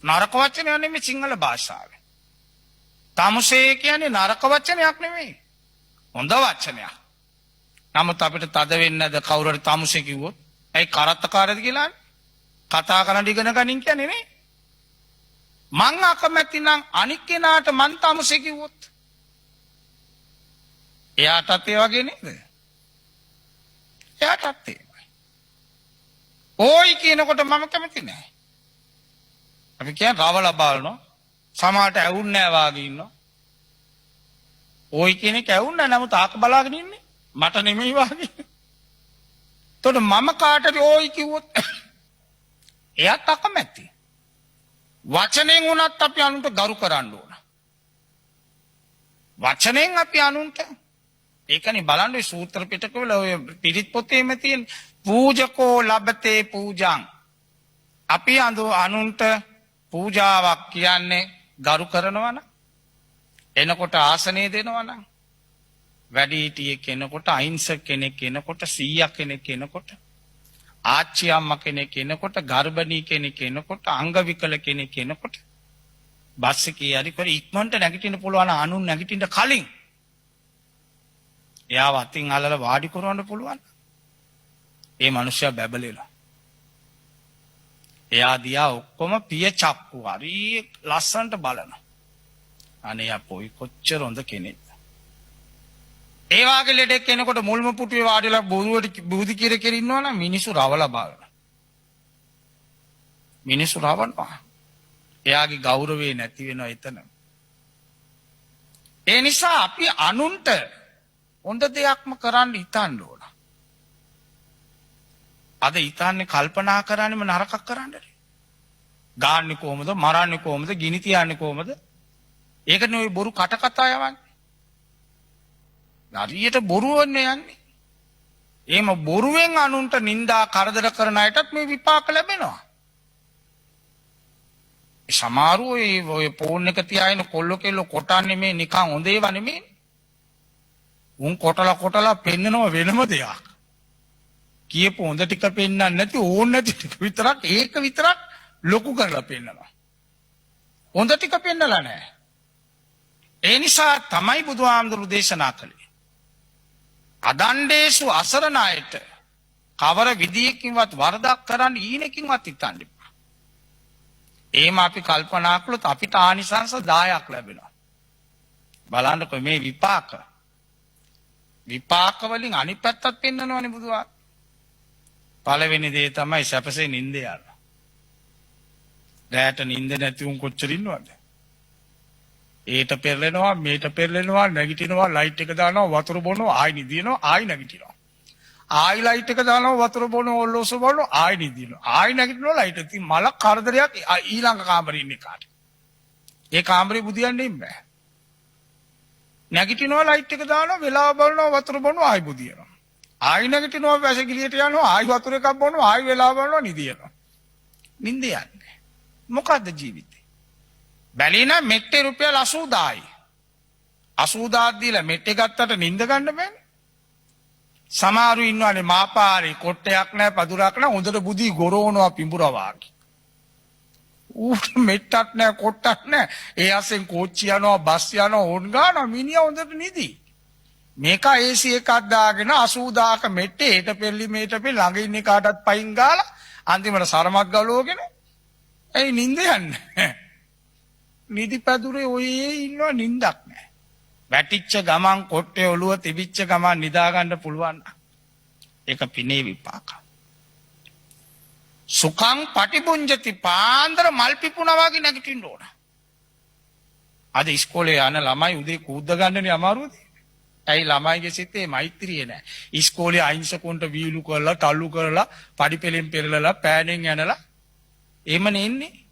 නරක වචනයක් නෙමෙයි සිංහල භාෂාවේ. තමුසේ කියන්නේ නරක වචනයක් නෙමෙයි. හොඳ වචනයක්. නමුත් අපිට තද වෙන්නේ නැද කවුරු හරි තමුසේ කිව්වොත්? ඇයි කරත්තකාරයද කියලා? කතා කරන්න ඉගෙන ගනින් කියන්නේ නේ. මං අකමැති නම් අනික් කෙනාට මං තමුසේ කිව්වොත් එයාටත් ඒ වගේ නේද? එයාටත් ඒ. ඕයි කියනකොට මම කැමති නැහැ. අපි කියන්නේ රවල බලනවා. සමහරට ඇවුන්නේ නැහැ වාගේ ඉන්නවා. ඕයි කියන එක ඇවුන්නේ නැහැ නමුත් ආක බලාගෙන ඉන්නේ. මට නෙමෙයි වාගේ. එතකොට මම කාටද ඕයි කිව්වොත් එයාත් අකමැති. වචනෙන් උනත් අපි අනුන්ට ගරු කරන්න ඕන. වචනෙන් අපි අනුන්ට ඒකනේ බලන්න සූත්‍ර පිටකවල ඔය පිරිත් පොතේම තියෙන පූජකෝ ලබතේ පූජං. අපි අනුන්ට පූජාවක් කියන්නේ ගරු කරනවා නම් එනකොට ආසනය දෙනවා නම් වැඩිහිටියෙක් කෙනෙකුට අහිංසක කෙනෙක් කෙනෙකුට 100ක් කෙනෙක් කෙනෙකුට ආච්චි අම්මා කෙනෙක් කෙනෙකුට ගර්භණී කෙනෙක් කෙනෙකුට අංග විකල කෙනෙක් කෙනෙකුට බස් එකේ හරි කර ඉක්මනට නැගිටින්න පුළුවන් අනුන් නැගිටින්න කලින් එයාව අතින් අල්ලලා වාඩි කරවන්න පුළුවන්. ඒ මනුස්සයා බැබලෙලා. එයා දිහා ඔක්කොම පිය චක්කු හරි ලස්සනට බලනවා. අනේ අපොයි කොච්චර හොඳ කෙනෙක්ද. ඒ වාගේ ලෙඩෙක් කෙනෙකුට මුල්ම පුටුවේ වාඩිලා බුදු කිර ඉන්නවනම් මිනිස්සු රවලා බලනවා. මිනිස්සු රවනවා. එයාගේ ගෞරවේ නැති වෙනවා එතන. ඒ නිසා අපි අනුන්ට හොඳ දෙයක්ම කරන්න හිතන්න ඕන. අද හිතන්නේ කල්පනා කරන්නේම නරකක් කරන්නද? ගාන්නේ කොහමද? මරන්නේ කොහමද? ගිනි තියන්නේ කොහමද? ඒකනේ ওই බොරු කට කතා යවන්නේ. හරියට බොරුවන්නේ යන්නේ. එහෙම බොරුවෙන් අනුන්ට නිନ୍ଦා කරදර කරන අයටත් මේ විපාක ලැබෙනවා. සමහරු ඔය ෆෝන් එක තියාගෙන කොල්ල කෙල්ල කොටන්නේ මේ නිකන් හොඳ ඒවා නෙමෙයි. උන් කොටලා පෙන්නනවා වෙනම දෙයක්. කියපු හොඳ ටික පෙන්නන්නේ නැති ඕන නැති ටික විතරක් ඒක විතරක් ලොකු කරලා පෙන්නනවා. හොඳ ටික පෙන්නලා නැහැ. ඒ නිසා තමයි බුදුහාමුදුරු දේශනා කළේ. අදණ්ඩේසු අසරණ අයට කවර විදියකින්වත් වරදක් කරන්න ඊනකින්වත් හිතන්න එපා. එහෙම අපි කල්පනා කළොත් අපිට ආනිසංස 10ක් ලැබෙනවා. බලන්නකො මේ විපාක වලින් අනිත් පැත්තත් පෙන්නනවනේ බුදුහාම. පළවෙනි දේ තමයි සැපසේ නිින්ද යන්න. රැට නිින්ද නැති උන් කොච්චර ඉන්නවද? ඒට පෙරලෙනවා මේට පෙරලෙනවා නැගිටිනවා ලයිට් එක දානවා වතුර බොනවා ආයි නිදිනවා ආයි නැගිටිනවා. ආයි ලයිට් එක දානවා වතුර බොනවා ඔල්ලෝස බොනවා ආයි නිදිනවා. ආයි නැගිටිනවා ලයිට් එක. ඉතින් මල කරදරයක් ඊළඟ කාමරේ ඉන්නේ කාට? ඒ කාමරේ බුදියන්නේ නැහැ. නැගිටිනවා ලයිට් එක දානවා වෙලාව බලනවා වතුර බොනවා ආයි බුදියනවා. ආයි නැගිටිනවා වැසගිලියට යනවා ආයි වතුර එකක් බොනවා ආයි වෙලාව බලනවා නිදිනවා. නිින්ද යන්නේ. මොකද්ද ජීවිතේ? බැලින මෙට්ටේ රුපියල් 80000යි. 80000ක් දීලා මෙට්ටේ ගත්තට නිින්ද ගන්න බෑනේ. සමහරු ඉන්නවනේ මාපාරේ කොට්ටයක් නැහැ පදුරක් නැහැ හොඳට බුදි ගොරවනවා පිඹුරා වාගේ. ඌට මෙට්ටක් නැහැ කොට්ටක් නැහැ. ඒ අසෙන් කෝච්චි යනවා බස් යනවා ඕන් ගන්නවා මිනිහා හොඳට නිදි. මේක AC එකක් දාගෙන 80000ක මෙට්ටේ හෙට පෙල්ලි මේට පෙල් ළඟ ඉන්න කාටත් පයින් ගාලා අන්තිමට සරමත් ගලවගෙන ඒ නිින්ද යන්නේ. නිදි පැදුරේ ඔය ඉන්නවා නිින්දක් නැහැ. වැටිච්ච ගමන් කොට්ටේ ඔළුව තිබිච්ච ගමන් නිදා ගන්න පුළුවන්. ඒක පිනේ විපාක. සුඛං පටිබුඤ්ජති පාන්දර මල් පිපුණා වගේ නැගිටින්න ඕන. අද ඉස්කෝලේ යන ළමයි උදේ කූද්ද ගන්නනේ අමාරුද? ඇයි ළමයිගේ සිතේ මෛත්‍රිය නැහැ. ඉස්කෝලේ අහිංසකුන්ට වීලු කරලා තල්ලු කරලා පඩි පෙලෙන් පෙරලලා පෑනෙන් යනලා එහෙමනේ ඉන්නේ.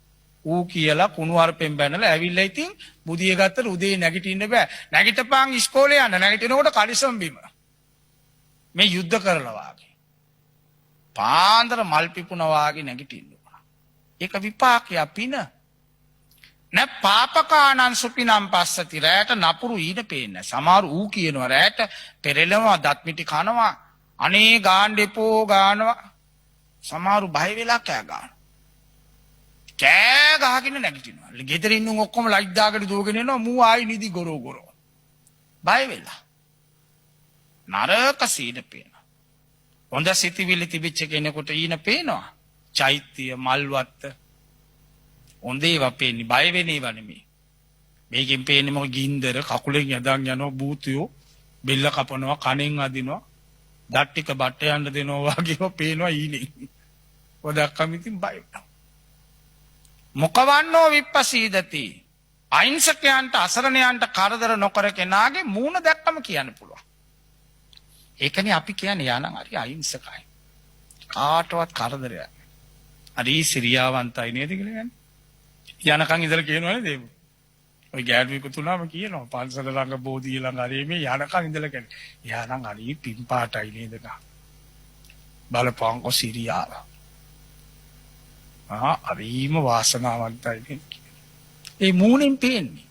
ඌ කියලා කුණු අරපෙන් බැනලා ඇවිල්ලා ඉතින් බුදිය ගත්තට උදේ නැගිටින්න බෑ. නැගිටපන් ඉස්කෝලේ යන්න. නැගිටිනකොට කලිසම් බිම. මේ යුද්ධ කරලා වාගේ. පාන්දර මල් පිපුණා වාගේ නැගිටින්න ඕන. ඒක විපාකයක් පින. නැ පාපකානං සුපිනම් පස්සති රැට නපුරු ඊට පේන්නේ. සමහර ඌ කියනවා රැට පෙරෙලනවා දත් මිටි කනවා. අනේ ගාන්න එපෝ ගානවා. සමහරු බය වෙලා කෑ ගන්නවා. කෑ ගහගෙන නැගිටිනවා. ගෙදර ඉන්න ඔක්කොම ලයිට් දාගෙන දුවගෙන එනවා මූ ආයි නිදි ගොරෝ. බය වෙලා. නරක සීන පේනවා. හොඳ සිතිවිලි තිබිච්ච කෙනෙකුට ඊන පේනවා. චෛත්‍ය මල්වත්ත හොඳ ඒවා පේන්නේ බය වෙන ඒවා නෙමෙයි. මේකෙන් පේන්නේ මොකද ගින්දර කකුලෙන් යදන් යනවා භූතයෝ බෙල්ල කපනවා කණෙන් අදිනවා දත් ටික බට්ට යන්න දෙනවා වගේම පේනවා ඊනේ. ඔය දැක්කම ඉතින් බය වෙනවා. මොකවන්නෝ විප්පසීදති අහිංසකයන්ට අසරණයන්ට කරදර නොකර කෙනාගේ මූණ දැක්කම කියන්න පුළුවන්. ඒකනේ අපි කියන්නේ යානම් හරි අහිංසකයි. කාටවත් කරදරයක්. හරි සිරියාවන්තයි නේද කියලා කියන්නේ. යනකන් ඉඳලා කියනවනේ දේව. ඔය ගෑඩුවෙක තුනම කියනවා පන්සල ළඟ බෝධිය ළඟ හරි මේ යනකන් ඉඳලා කියන්නේ. යානම් හරි පින්පාටයි නේද නා. බලපංකො සිරියාව. අරීම වාසනාවන්තයි. ඒ මූණෙන් පේන්නේ.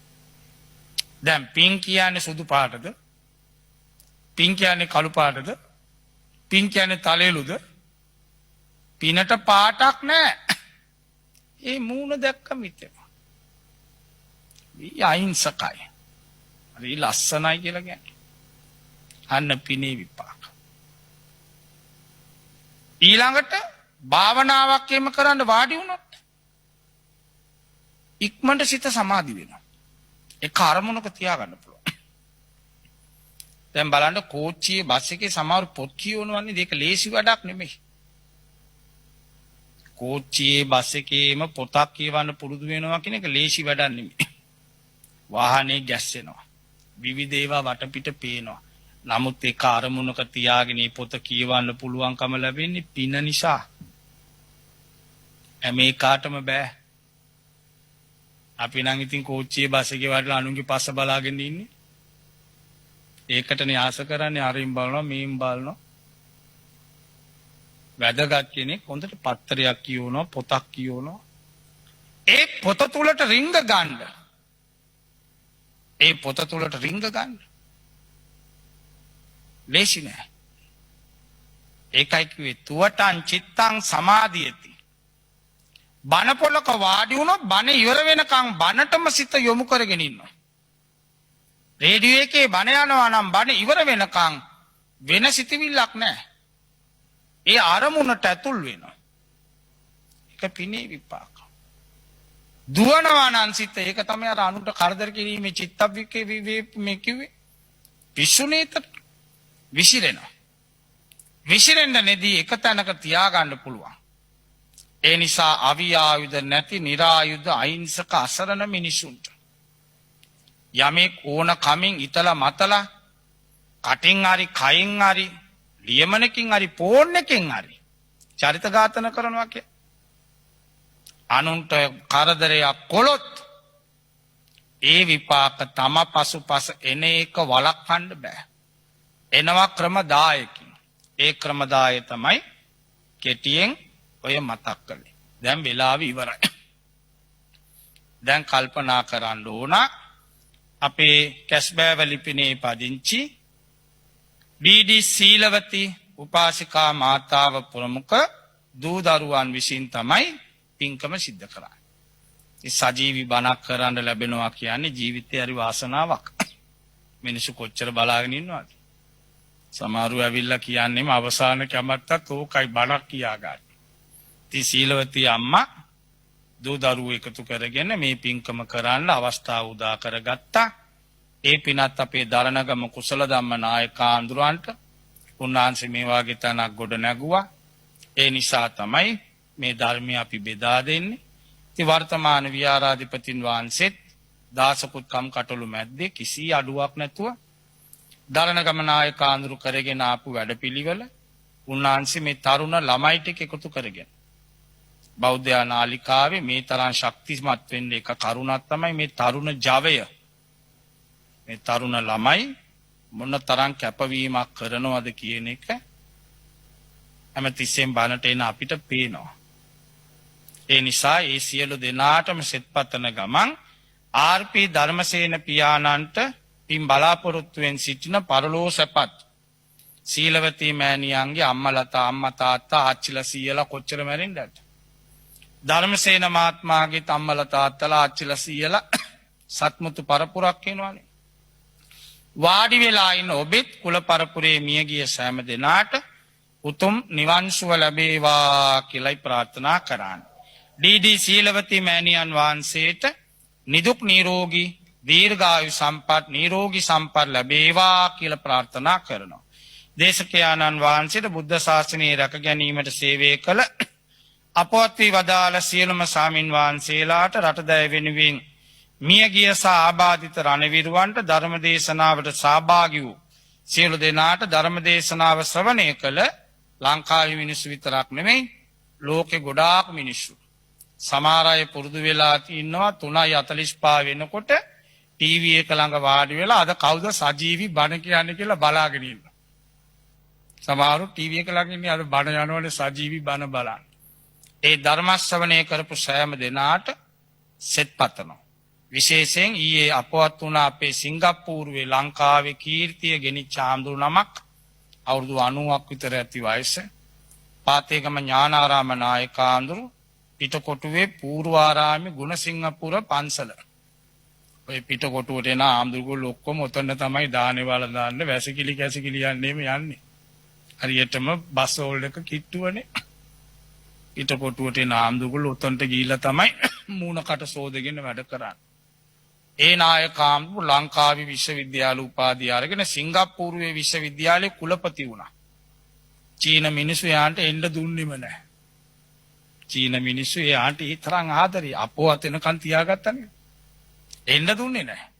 දැන් පින් කියන්නේ සුදු පාටද? පින් කියන්නේ කළු පාටද? පින් කියන්නේ තලෙලුද? පිනට පාටක් නැහැ. ඒ මූණ දැක්කම ඉතින්. මේ අහිංසකයි. හරි ලස්සනයි කියලා කියන්නේ. අන්න පිනේ විපාක. ඊළඟට භාවනාවක් එහෙම කරන්න වාඩි වුණොත් ඉක්මනට සිත සමාධි වෙනවා. ඒක අරමුණක තියාගන්න පුළුවන්. දැන් බලන්න කෝච්චියේ බස් එකේ සමහර පොත් කියවනවන්නේ ඒක ලේසි වැඩක් නෙමෙයි. කෝච්චියේ බස් එකේම පොතක් කියවන්න පුරුදු වෙනවා කියන එක ලේසි වැඩක් නෙමෙයි. වාහනේ ගැස්සෙනවා. විවිධ ඒවා වටපිට පේනවා. නමුත් ඒක අරමුණක තියාගෙන මේ පොත කියවන්න පුළුවන්කම ලැබෙන්නේ පින නිසා. මේ කාටම බෑ. අපි නම් ඉතින් කෝච්චියේ බස් එකේ වඩලා අනුන්ගේ පස්ස බලාගෙන ඉන්නේ. ඒකටනේ ආස කරන්නේ අරින් බලනවා මීන් බලනවා. වැදගත් කෙනෙක් හොඳට පත්තරයක් කියවනවා පොතක් කියවනවා. ඒ පොත තුලට රිංග ගන්න. ඒ පොත තුලට රිංග ගන්න. ලේසි නෑ. ඒකයි කිව්වේ තුවටං චිත්තං සමාධියති. බණ පොලක වාඩි වුණොත් බණ ඉවර වෙනකන් බණටම සිත යොමු කරගෙන ඉන්නවා. රේඩියෝ එකේ බණ යනවා නම් බණ ඉවර වෙනකන් වෙන සිතවිල්ලක් නැහැ. ඒ අරමුණට ඇතුල් වෙනවා. ඒක පිනේ විපාක. දුවනවා නම් සිත ඒක තමයි අර අනුන්ට කරදර කිරීමේ චිත්තවිකේ මේ කිව්වේ. පිස්සුනේත විසිරෙනවා. විසිරෙන්න නෙදී එක තැනක තියාගන්න පුළුවන්. ඒ නිසා අවි ආයුධ නැති නිරායුධ අහිංසක අසරණ මිනිසුන්ට යමෙක් ඕන කමින් ඉතලා මතලා කටින් හරි කයින් හරි ලියමනකින් හරි ෆෝන් එකෙන් හරි චරිත ඝාතන කරනවා කිය. අනුන්ට කරදරයක් කොළොත් ඒ විපාක තම පසුපස එන එක වළක්වන්න බෑ. එනවා ක්‍රම 10කින්. ඒ ක්‍රම 10 තමයි කෙටියෙන් ඔය මතක් කළේ. දැන් වෙලාව ඉවරයි. දැන් කල්පනා කරන්න ඕන අපේ කැස්බෑව ලිපිනේ පදිංචි ඩී.ඩී. සීලවති උපාසිකා මාතාව ප්‍රමුඛ දූ දරුවන් විසින් තමයි පින්කම සිද්ධ කරන්නේ. මේ සජීවී බණක් කරන්න ලැබෙනවා කියන්නේ ජීවිතේ හරි වාසනාවක්. මිනිස්සු කොච්චර බලාගෙන ඉන්නවද? සමහරව ඇවිල්ලා කියන්නේම අවසාන කැමැත්තත් ඕකයි බණක් කියාගන්න. ඉතින් සීලවති අම්මා දූ දරුවෝ එකතු කරගෙන මේ පින්කම කරන්න අවස්ථාව උදා කරගත්තා. ඒ පිනත් අපේ දරණගම කුසල ධම්ම නායක ආඳුරන්ට උන්වහන්සේ මේ වාගේ තැනක් ගොඩ නැගුවා. ඒ නිසා තමයි මේ ධර්මය අපි බෙදා දෙන්නේ. ඉතින් වර්තමාන විහාරාධිපතින් වහන්සේත් දාසකුත්කම් කටළු මැද්දේ කිසි අඩුවක් නැතුව දරණගම නායක ආඳුරු කරගෙන ආපු වැඩපිළිවෙල උන්වහන්සේ මේ තරුණ ළමයි ටික එකතු කරගෙන බෞද්ධ නාලිකාවේ මේ තරම් ශක්තිමත් වෙන්න එක කරුණක් තමයි මේ තරුණ ජවය. මේ තරුණ ළමයි මොන තරම් කැපවීමක් කරනවද කියන එක හැමතිස්සෙම බනට එන අපිට පේනවා. ඒ නිසා ඒ සියලු දෙනාටම සෙත්පතන ගමන් ආර්.පී. ධර්මසේන පියාණන්ට පින් බලාපොරොත්තුවෙන් සිටින පරලෝ සැපත් සීලවතී මෑණියන්ගේ අම්මලා තාත්තා ආච්චිලා සීයලා කොච්චර මැරෙන්නද? ධර්මසේන මහත්මයාගේ අම්මලා තාත්තලා ආච්චිලා සීයලා සත්මුතු පරපුරක් වෙනවානේ. වාඩි වෙලා ඉන්න ඔබෙත් කුල පරපුරේ මියගිය සෑම දෙනාට උතුම් නිවන් සුව ලැබේවා කියලායි ප්‍රාර්ථනා කරන්නේ. ඩී.ඩී. සීලවතී මෑණියන් වහන්සේට නිදුක් නිරෝගී දීර්ඝායු සම්පත් නිරෝගී සම්පත් ලැබේවා කියලා ප්‍රාර්ථනා කරනවා. දේශකයාණන් වහන්සේට බුද්ධ ශාසනය රැක ගැනීමට සේවය කළ අපවත් වී වදාළ සියලුම ස්වාමින් වහන්සේලාට රටදැය වෙනුවෙන් මියගිය සහ ආබාධිත රණවිරුවන්ට ධර්ම දේශනාවට සහභාගී වූ සියලු දෙනාට ධර්ම දේශනාව ශ්‍රවණය කළ ලංකාවේ මිනිස්සු විතරක් නෙමෙයි ලෝකේ ගොඩාක් මිනිස්සු සමහර අය පුරුදු වෙලා ඉන්නවා 3:45 වෙනකොට ටීවී එක ළඟ වාඩි වෙලා අද කවුද සජීවී බණ කියන්නේ කියලා බලාගෙන ඉන්නවා. සමහරු ටීවී එක ළඟ ඉන්නේ අද බණ යනවනේ සජීවී බණ බලන්න. ඒ ධර්ම ශ්‍රවණය කරපු සෑම දෙනාට සෙත්පතනවා. විශේෂයෙන් ඊයේ අපවත් වුණ අපේ සිංගප්පූරුවේ ලංකාවේ කීර්තිය ගෙනිච්ච ආම්දුරු නමක් අවුරුදු 90ක් විතර ඇති වයස පාතේගම ඥානාරාම නායක ආම්දුරු පිටකොටුවේ පූර්වාරාමේ ගුණසිංහපුර පන්සල. ඔය පිටකොටුවට එන ආම්දුරුගොල්ලෝ ඔක්කොම ඔතන තමයි දානේ වල දාන්න වැසිකිලි කැසිකිලි යන්නේම යන්නේ. හරියටම බස් හෝල් එක කිට්ටුවනේ. පිටකොටුවට එන ආම්දුරුගොල්ලෝ ඔතනට ගිහිල්ලා තමයි මූණකට සෝදගෙන වැඩ කරන්නේ. ඒ නායක ආම්දුරු ලංකාවේ විශ්වවිද්‍යාල උපාධිය අරගෙන සිංගප්පූරුවේ විශ්වවිද්‍යාලයේ කුලපති වුණා. චීන මිනිස්සු යාන්ට එන්න දුන්නෙම නැහැ. චීන මිනිස්සු යාන්ට ඒ තරම් ආදරේ අපවත් වෙනකන් තියාගත්තනේ. එන්න දුන්නේ නැහැ.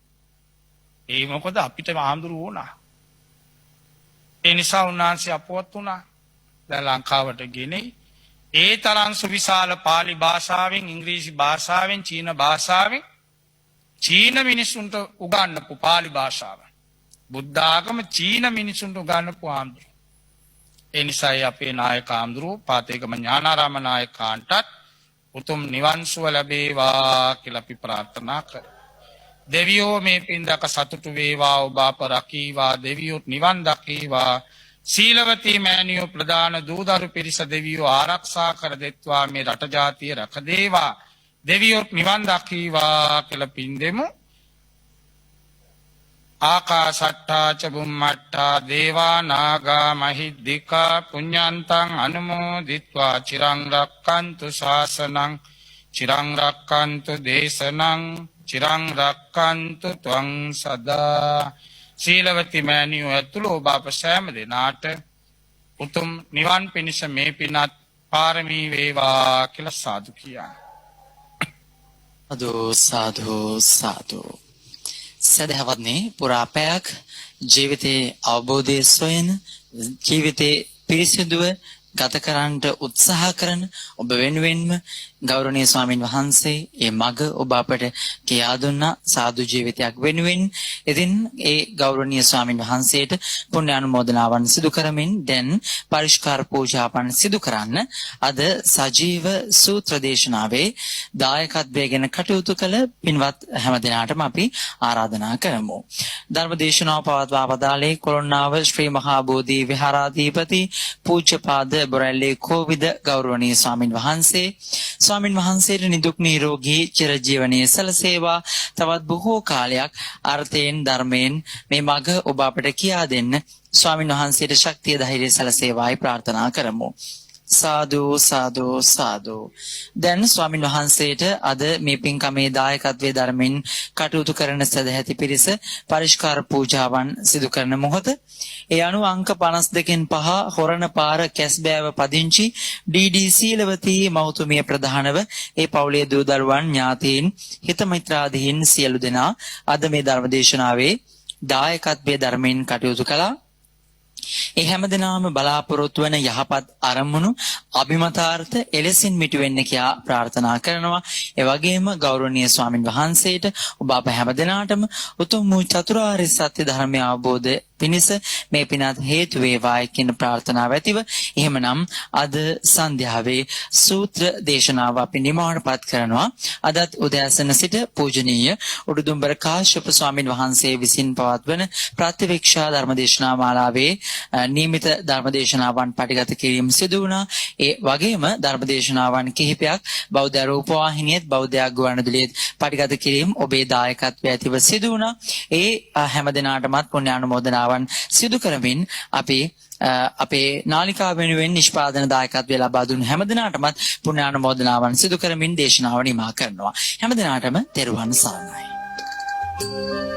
ඒ මොකද අපිට ආම්දුරු වුණා. ඒ නිසා උන්වහන්සේ අපවත් වුණා. දැන් ලංකාවට ගෙනේ ඒ තරම් සුවිශාල පාලි භාෂාවෙන් ඉංග්‍රීසි භාෂාවෙන් චීන භාෂාවෙන් චීන මිනිස්සුන්ට උගන්වපු පාලි භාෂාව බුද්ධාගම චීන මිනිසුන්ට උගන්වපු ආම්දුරු. ඒ නිසායි අපේ නායක ආම්දුරු පාතේකම ඥානාරාම නායකාන්ටත් උතුම් නිවන් සුව ලැබේවා කියලා අපි ප්‍රාර්ථනා කරමු. දෙවියෝ මේ පින්දක සතුටු වේවා, ඔබ අප රකීවා, දෙවියෝ නිවන් දකීවා. සීලවතී මෑණියෝ ප්‍රධාන දූදරු පිරිස දෙවියෝ ආරක්ෂා කර දෙත්වා, මේ රට ජාතිය රැකදේවා, දෙවියෝ නිවන් දකීවා කියලා පින් දෙමු. ආකාසට්ටා ච බුම්මට්ටා දේවා නාග මහිද්దికා පුඤ්ඤන්තං අනුමෝදිත්වා චිරං රක්칸තු ශාසනං චිරං රක්칸තු දේශනං චිරං රක්칸තු ත්වං සදා. සීලවතී මෑණියෝ ඇතුළු ඔබ අප සෑම දෙනාට උතුම් නිවන් පිණිස මේ පිනත් පාරමී වේවා කියලා සාදු කියන්න. සාදු සාදු සාදු. සදහවත්නි, පුරා පැයක් ජීවිතයේ අවබෝධය සොයන, ජීවිතේ පිරිසිදුව ගත කරන්නට උත්සාහ කරන ඔබ වෙනුවෙන්ම ගෞරවනීය ස්වාමින් වහන්සේ ඒ මඟ ඔබ අපට කියා දුන්නා සාදු ජීවිතයක් වෙනුවෙන්. ඉතින් ඒ ගෞරවනීය ස්වාමින් වහන්සේට පුණ්‍ය අනුමෝදනාවන් සිදු කරමින් දැන් පරිස්කාර පූජාපන් සිදු කරන්න අද සජීව සූත්‍ර දේශනාවේ දායකත්වයෙන් කටයුතු කළ පින්වත් හැම දෙනාටම අපි ආරාධනා කරමු. ධර්ම දේශනාව පවත්වා වදාළේ කොළොන්නාව ශ්‍රී මහා බෝධි විහාරාධිපති පූජ්‍යපාද බොරැල්ලේ කෝවිද ගෞරවනීය ස්වාමින් වහන්සේ. ස්වාමින් වහන්සේට නිදුක් නිරෝගී චිරජීවනයේ සලසේවා. තවත් බොහෝ කාලයක් අර්ථයෙන් ධර්මයෙන් මේ මඟ ඔබ අපට කියා දෙන්න ස්වාමින් වහන්සේට ශක්තිය ධෛර්යය සලසේවායි ප්‍රාර්ථනා කරමු. සාදු සාදු සාදු. දැන් ස්වාමින් වහන්සේට අද මේ පින්කමේ දායකත්වයේ ධර්මෙන් කටයුතු කරන සදැහැති පිරිස පරිස්කාර පූජාවන් සිදු කරන මොහොත. ඒ අනුව අංක 52න් 5 හොරණ පාර කැස්බෑව පදිංචි ඩී.ඩී. සීලවතී මෞතුමිය ප්‍රධානව ඒ පවුලේ දූ දරුවන් ඥාතීන් හිත මිත්‍රාදීන් සියලු දෙනා අද මේ ධර්ම දේශනාවේ දායකත්වයේ ධර්මෙන් කටයුතු කළා. ඒ හැමදෙනාම බලාපොරොත්තු වන යහපත් අරමුණු අභිමතාර්ථ එලෙසින් මිටු වෙන්න කියා ප්‍රාර්ථනා කරනවා. ඒ වගේම ගෞරවනීය ස්වාමින් වහන්සේට ඔබ අප හැමදෙනාටම උතුම් වූ චතුරාර්ය සත්‍ය ධර්මය අවබෝධ පිණිස මේ පිනත් හේතු වේවායි කියන ප්‍රාර්ථනාව ඇතිව එහෙමනම් අද සන්ධ්‍යාවේ සූත්‍ර දේශනාව අපි නිමාවටපත් කරනවා. අදත් උදෑසන සිට පූජනීය උඩුදුම්බර කාශ්‍යප ස්වාමින් වහන්සේ විසින් පවත්වන ප්‍රතිවික්ෂා ධර්ම දේශනා මාලාවේ නියමිත ධර්ම දේශනාවන් පටිගත කිරීම සිදු වුණා. ඒ වගේම ධර්ම දේශනාවන් කිහිපයක් බෞද්ධ රූපවාහිනියත් බෞද්ධ ගුවන්විදුලියත් පටිගත කිරීම ඔබේ දායකත්වය ඇතිව සිදු වුණා. ඒ හැමදෙනාටමත් පුණ්‍ය අනුමෝදනාවන් සිදු කරමින් අපි අපේ නාලිකාව වෙනුවෙන් නිෂ්පාදන දායකත්වය ලබා දුන් හැමදෙනාටමත් පුණ්‍ය අනුමෝදනාවන් සිදු කරමින් දේශනාව නිමා කරනවා. හැමදෙනාටම තෙරුවන් සරණයි.